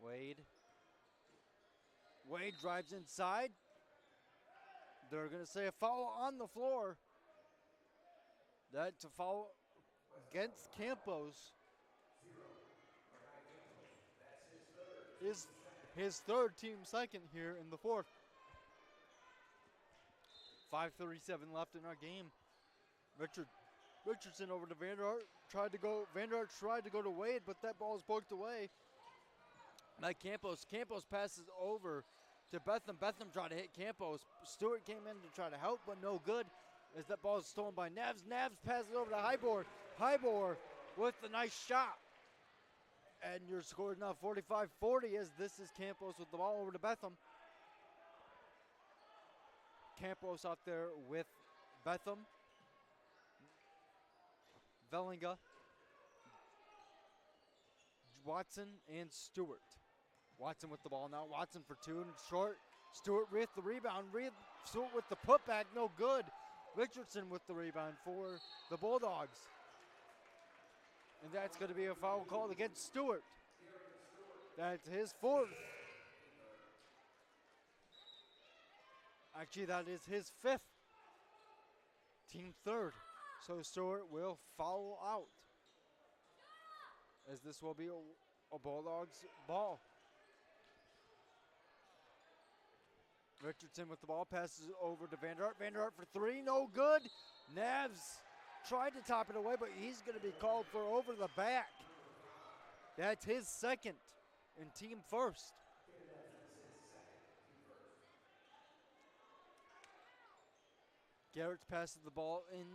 Wade drives inside. They're going to say a foul on the floor. That's a foul against Campos. Is his third, team second here in the fourth. 5:37 left in our game. Richardson over to Vanderhart. Vanderhart tried to go to Wade, but that ball is poked away by Campos. Campos passes over to Betham. Betham tried to hit Campos. Stewart came in to try to help, but no good as that ball is stolen by Navs. Navs passes over to Highboard. Highboard with the nice shot. And your score is now 45-40 as this is Campos with the ball over to Betham. Campos out there with Betham. Vellinga. Watson and Stewart. Watson with the ball now. Watson for two and short. Stewart with the rebound. Stewart with the putback. No good. Richardson with the rebound for the Bulldogs. And that's going to be a foul called against Stewart. That's his fourth. Actually, that is his fifth. Team third. So Stewart will foul out. As this will be a Bulldogs ball. Richardson with the ball, passes over to Vanderhart. Vanderhart for three, no good. Navs tried to top it away, but he's going to be called for over the back. That's his second and team first. Garrett passes the ball in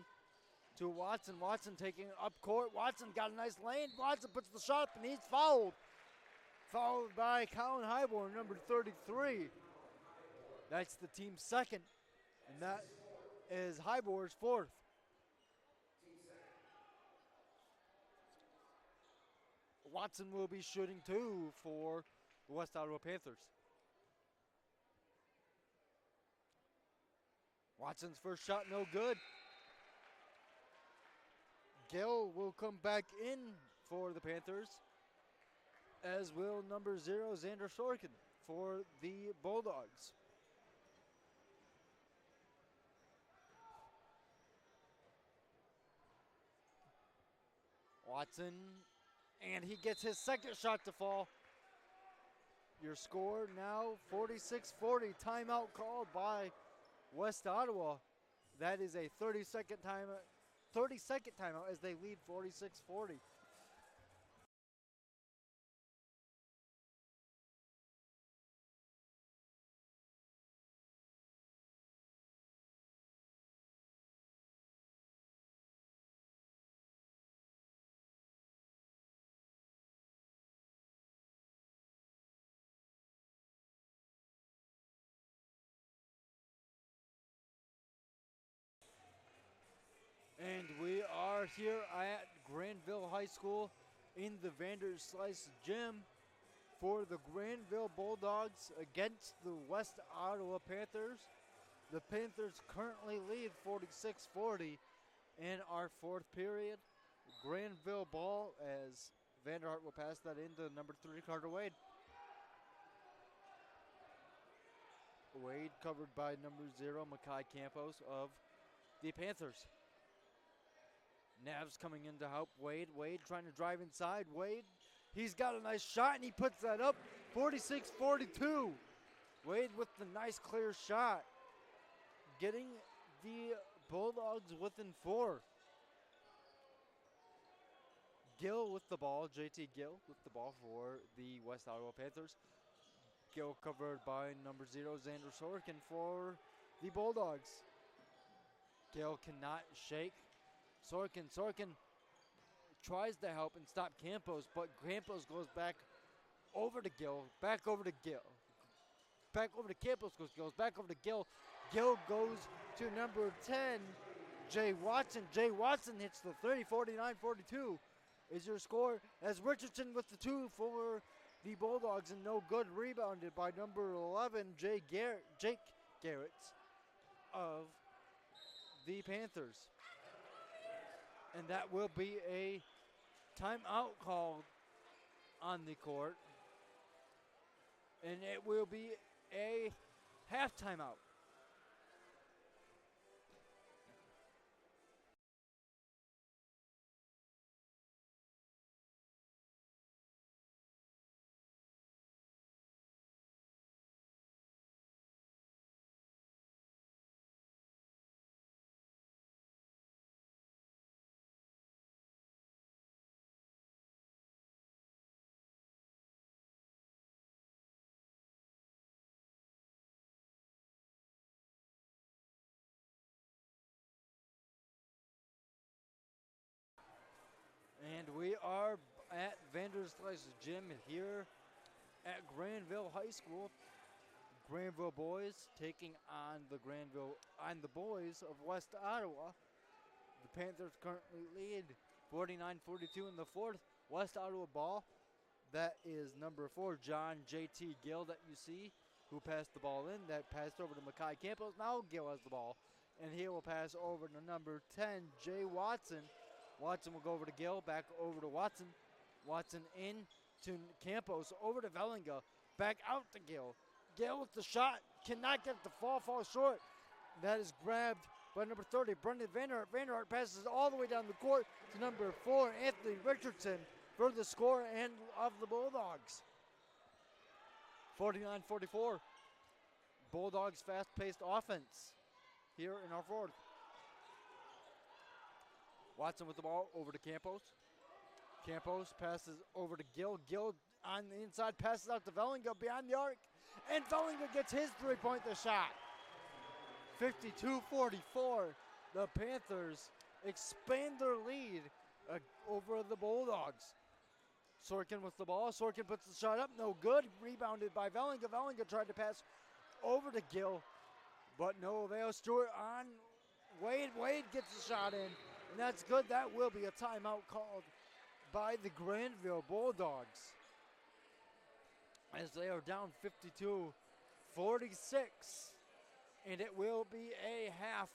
to Watson. Watson taking it up court. Watson got a nice lane. Watson puts the shot up and he's fouled. Fouled by Colin Highborn, number 33. That's the team's second. And that is Highborn's fourth. Watson will be shooting two for the West Ottawa Panthers. Watson's first shot, no good. Gill will come back in for the Panthers, as will number 0, Xander Sorkin, for the Bulldogs. Watson, and he gets his second shot to fall. Your score now 46-40. Timeout called by West Ottawa. That is a 30-second timeout as they lead 46-40. And we are here at Grandville High School in the Vanderslice Gym for the Grandville Bulldogs against the West Ottawa Panthers. The Panthers currently lead 46-40 in our fourth period. Grandville ball as Vanderhart will pass that into number 3, Carter Wade. Wade covered by number 0, Makai Campos of the Panthers. Navs coming in to help Wade. Wade trying to drive inside. Wade, he's got a nice shot, and he puts that up. 46-42. Wade with the nice clear shot, getting the Bulldogs within 4. Gill with the ball. JT Gill with the ball for the West Ottawa Panthers. Gill covered by number 0, Xander Sorkin for the Bulldogs. Gill cannot shake Sorkin. Sorkin tries to help and stop Campos, but Campos goes back over to Gill, back over to Gill. Back over to Campos goes back over to Gill. Gill goes to number 10, Jay Watson. Jay Watson hits the 30, 49-42 is your score, as Richardson with the 2 for the Bulldogs, and no good. Rebounded by number 11, Jake Garrett of the Panthers. And that will be a timeout called on the court. And it will be a half timeout. And we are at Vanderslice Gym here at Grandville High School. Grandville boys taking on the boys of West Ottawa. The Panthers currently lead 49-42 in the 4th. West Ottawa ball. That is number 4, John JT Gill that you see, who passed the ball in. That passed over to Makai Campos. Now Gill has the ball, and he will pass over to number 10, Jay Watson. Watson will go over to Gill, back over to Watson. Watson in to Campos, over to Vellinga, back out to Gill. Gill with the shot, cannot get the fall short. That is grabbed by number 30, Brendan Vanderhart. Vanderhart passes all the way down the court to number 4, Anthony Richardson, for the score and of the Bulldogs. 49-44. Bulldogs fast-paced offense here in our 4th. Watson with the ball over to Campos. Campos passes over to Gill. Gill on the inside, passes out to Vellinga beyond the arc. And Vellinga gets his three-pointer shot. 52-44. The Panthers expand their lead over the Bulldogs. Sorkin with the ball. Sorkin puts the shot up. No good. Rebounded by Vellinga. Vellinga tried to pass over to Gill, but no avail. Stewart on Wade. Wade gets the shot in. And that's good. That will be a timeout called by the Grandville Bulldogs, as they are down 52-46. And it will be a half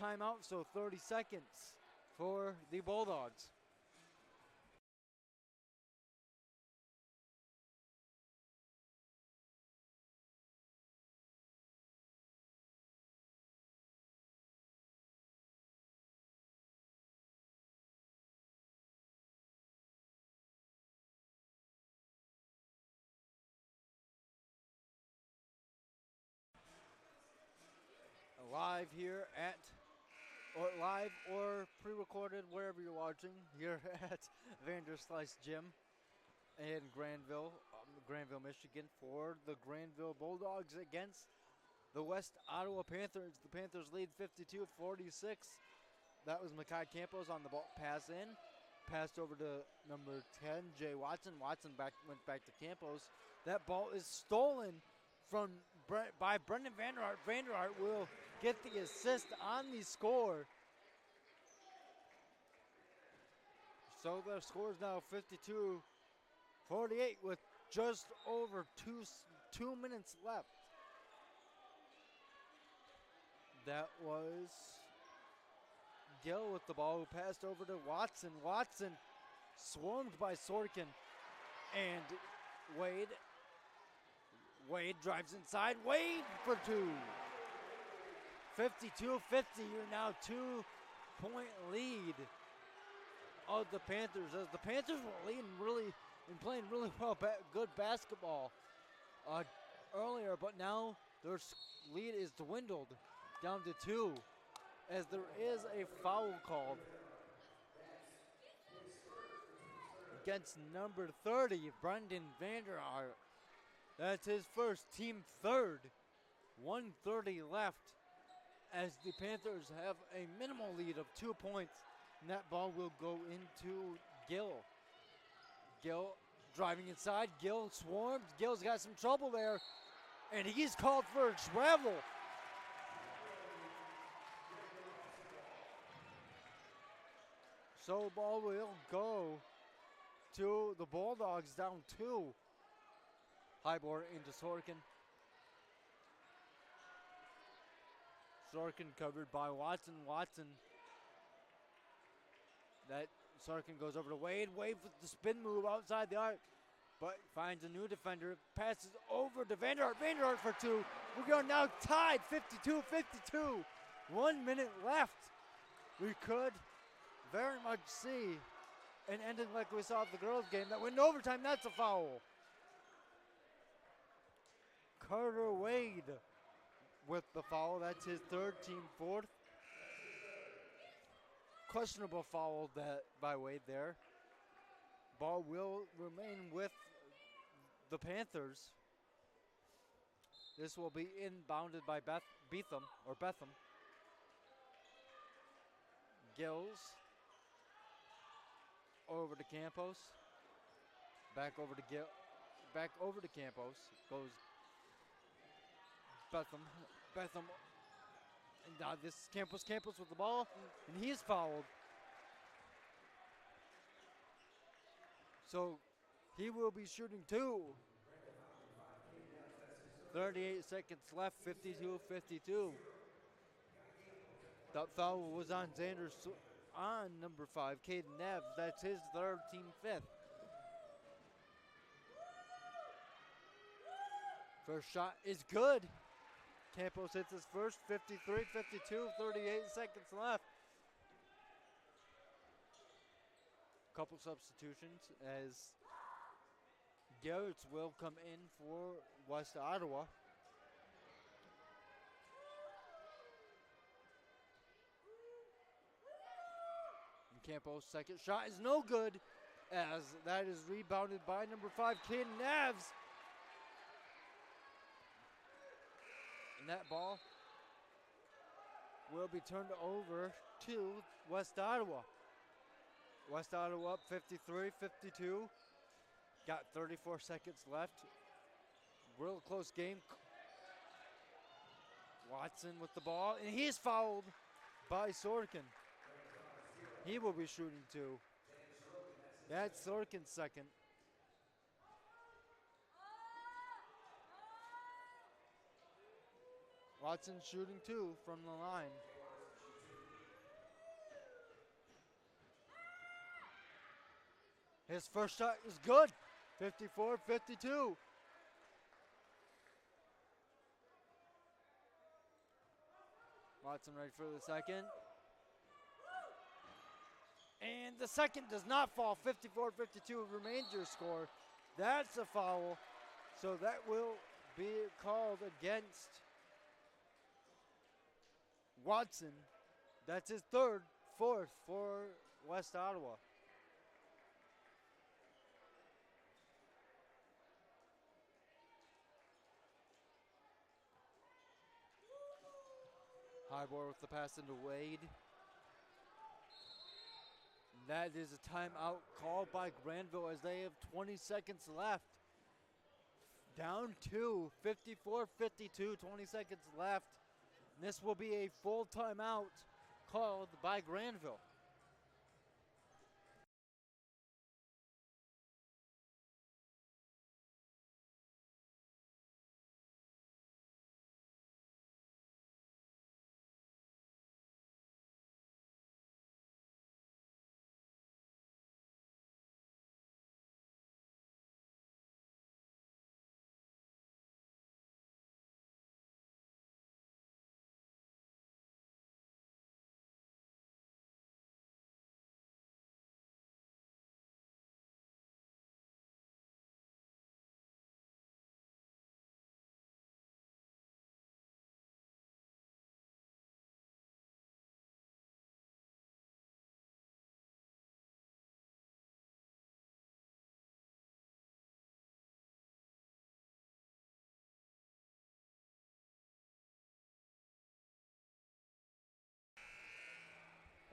timeout, so 30 seconds for the Bulldogs. Live here at, or live or pre-recorded, wherever you're watching, here at Vanderslice Gym in Grandville, Michigan, for the Grandville Bulldogs against the West Ottawa Panthers. The Panthers lead 52-46. That was Makai Campos on the ball, pass in, passed over to number 10, Jay Watson. Watson went back to Campos. That ball is stolen by Brendan Vanderhart. Vanderhart will get the assist on the score. So the score is now 52-48 with just over two minutes left. That was Gill with the ball, who passed over to Watson. Watson swarmed by Sorkin and Wade. Wade drives inside. Wade for two. 52-50. You're now 2-point lead of the Panthers, as the Panthers were leading and playing really well, good basketball earlier, but now their lead is dwindled down to 2, as there is a foul called against number 30, Brendan Vanderhart. That's his first, team third. 1:30 left, as the Panthers have a minimal lead of 2 points. And that ball will go into Gill. Gill driving inside. Gill swarms. Gill's got some trouble there. And he's called for a travel. So the ball will go to the Bulldogs, down 2. High board into Sorkin. Sorkin covered by Watson. That Sorkin goes over to Wade. Wade with the spin move outside the arc, but finds a new defender. Passes over to Vanderhart. Vanderhart for 2. We're going now tied, 52-52. 1 minute left. We could very much see an ending like we saw at the girls' game that went in overtime. That's a foul. Carter Wade with the foul. That's his third, team fourth. Questionable foul by Wade there. Ball will remain with the Panthers. This will be inbounded by Betham. Gills over to Campos. Back over to Campos. Goes Betham. And now this is Campos with the ball, and he's fouled. So he will be shooting 2. 38 seconds left, 52-52. That foul was on on number 5, Caden Neves. That's his third, team 5th. First shot is good. Campos hits his first, 53-52, 38 seconds left. Couple substitutions as Garrett's will come in for West Ottawa. And Campos' second shot is no good, as that is rebounded by number 5, Caden Neves. And that ball will be turned over to West Ottawa. West Ottawa up 53-52. Got 34 seconds left. Real close game. Watson with the ball, and he's fouled by Sorkin. He will be shooting 2. That's Sorkin's second. Watson shooting 2 from the line. His first shot is good. 54-52. Watson ready for the second. And the second does not fall. 54-52 remains your score. That's a foul. So that will be called against Watson. That's his third, fourth for West Ottawa. Highboard with the pass into Wade. That is a timeout called by Grandville as they have 20 seconds left. Down 2, 54-52, 20 seconds left. And this will be a full timeout called by Grandville.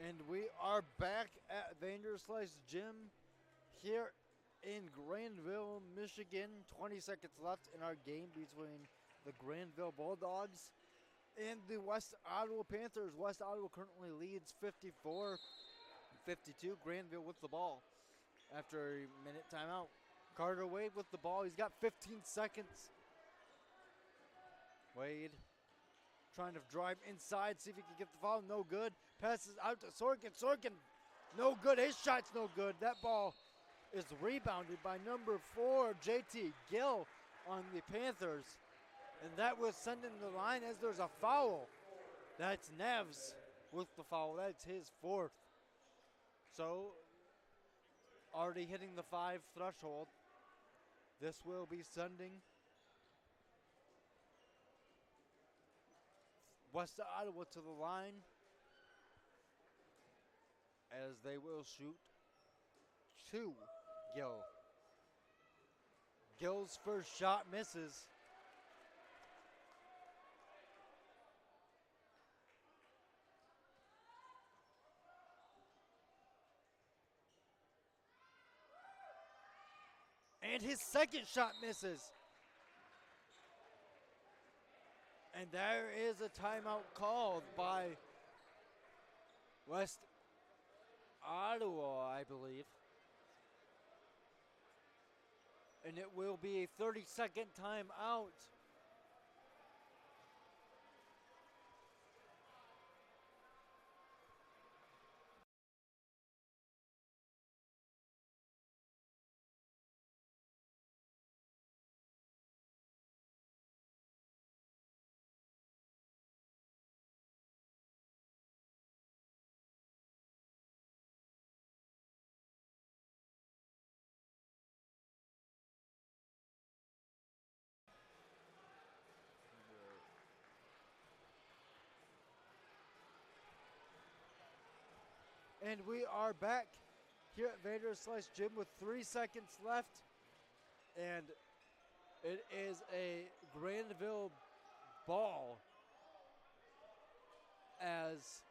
And we are back at Vanderslice Gym here in Grandville, Michigan. 20 seconds left in our game between the Grandville Bulldogs and the West Ottawa Panthers. West Ottawa currently leads 54-52. Grandville with the ball after a minute timeout. Carter Wade with the ball. He's got 15 seconds. Wade trying to drive inside, see if he can get the foul. No good. Passes out to Sorkin. Sorkin, no good. His shot's no good. That ball is rebounded by number 4, JT Gill on the Panthers. And that will send him to the line as there's a foul. That's Neves with the foul. That's his 4th. So, already hitting the 5 threshold. This will be sending West Ottawa to the line as they will shoot 2. Gill. Gill's first shot misses. And his second shot misses. And there is a timeout called by West Ottawa, I believe. And it will be a 30-second timeout. And we are back here at Vanderslice Gym with 3 seconds left. And it is a Grandville ball as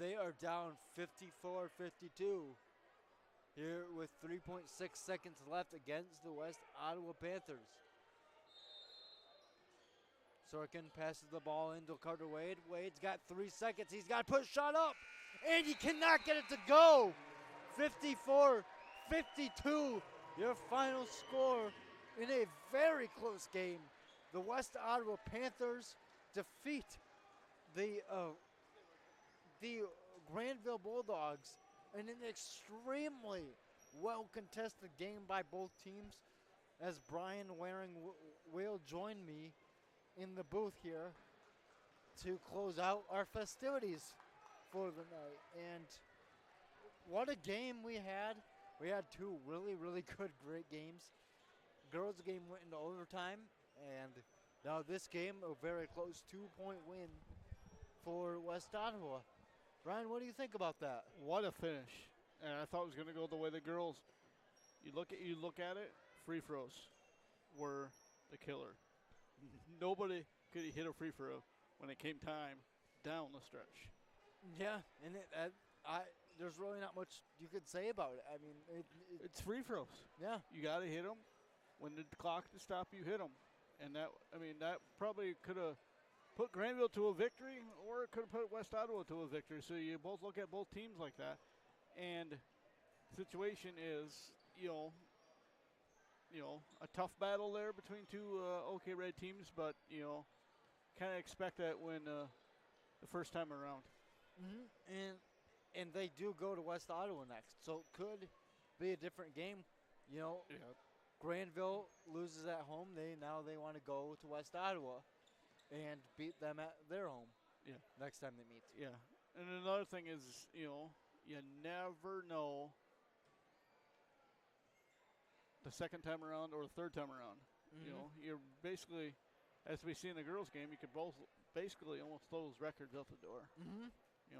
they are down 54-52 here with 3.6 seconds left against the West Ottawa Panthers. Sorkin passes the ball into Carter Wade. Wade's got 3 seconds. He's got to put a shot up, and he cannot get it to go. 54-52, your final score in a very close game. The West Ottawa Panthers defeat the Grandville Bulldogs in an extremely well-contested game by both teams, as Brian Waring will join me in the booth here to close out our festivities for the night. And what a game we had. We had 2 really, really good, great games. Girls game went into overtime, and now this game, a very close 2-point win for West Ottawa. Brian, what do you think about that? What a finish. And I thought it was going to go the way the girls. You look at it, free throws were the killer. Nobody could hit a free throw when it came time down the stretch. Yeah, and there's really not much you could say about it. I mean, it's free throws. Yeah. You got to hit them. When the clock to stop, you hit them. And that probably could have put Grandville to a victory, or it could have put West Ottawa to a victory. So you both look at both teams like that. And the situation is, a tough battle there between 2 OK Red teams, but, kind of expect that when the first time around. Mm-hmm. And they do go to West Ottawa next, so it could be a different game. Yeah. Grandville loses at home. They want to go to West Ottawa and beat them at their home. Yeah. Next time they meet. Yeah. And another thing is, you never know the second time around or the third time around. Mm-hmm. You're basically, as we see in the girls' game, you could both basically almost throw those records out the door. Mm-hmm.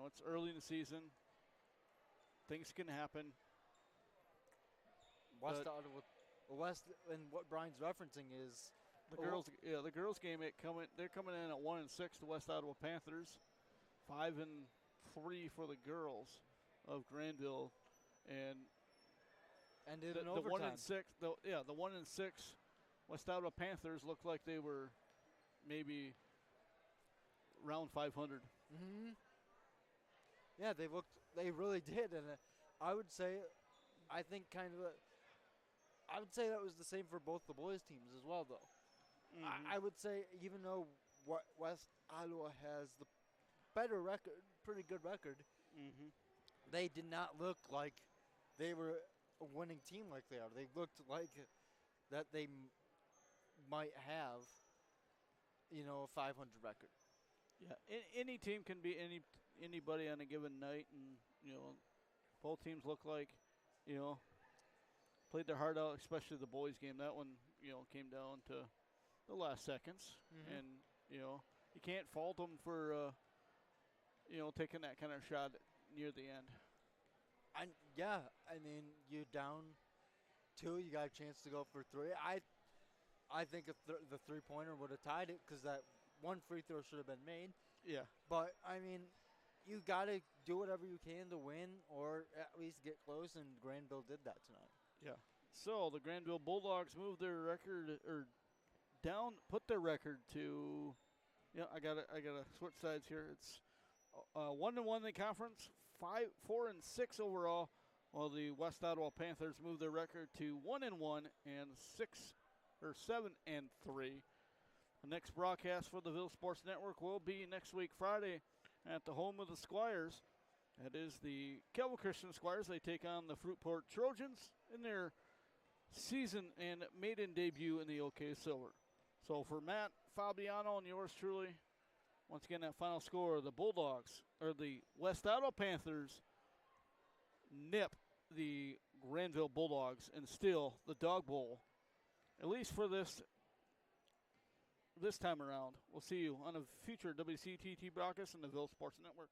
It's early in the season. Things can happen. West Ottawa, and what Brian's referencing is the girls' game. They're coming in at 1-6. The West Ottawa Panthers, 5-3 for the girls of Grandville, and Ended the in 1-6, overtime. the 1-6 West Ottawa Panthers looked like they were maybe around 500. Mm-hmm. Yeah, they really did, and I would say, I think I would say that was the same for both the boys teams as well, though. I would say even though West Ottawa has the better record, pretty good record, they did not look like they were a winning team like they are. They looked like that they might have, a 500 record. Yeah, any team can be anybody on a given night, and both teams look like played their heart out, especially the boys game. That one came down to the last seconds, and you can't fault them for taking that kind of shot near the end. I mean, you down 2, you got a chance to go for 3. I think the 3-pointer would have tied it because that one free throw should have been made. Yeah. But, I mean, you got to do whatever you can to win or at least get close, and Grandville did that tonight. Yeah. So the Grandville Bulldogs moved their record put their record to. Yeah, I gotta switch sides here. It's 1-1 in the conference, 4-6 overall, while the West Ottawa Panthers moved their record to 1-1 and 7-3. The next broadcast for the Ville Sports Network will be next week, Friday, at the home of the Squires. That is the Kelvin Christian Squires. They take on the Fruitport Trojans in their season and maiden debut in the OK Silver. So for Matt Fabiano and yours truly, once again, that final score, the Bulldogs, or the West Ottawa Panthers, nip the Grandville Bulldogs and steal the Dog Bowl, at least for this time around. We'll see you on a future WCTT broadcast on the Ville Sports Network.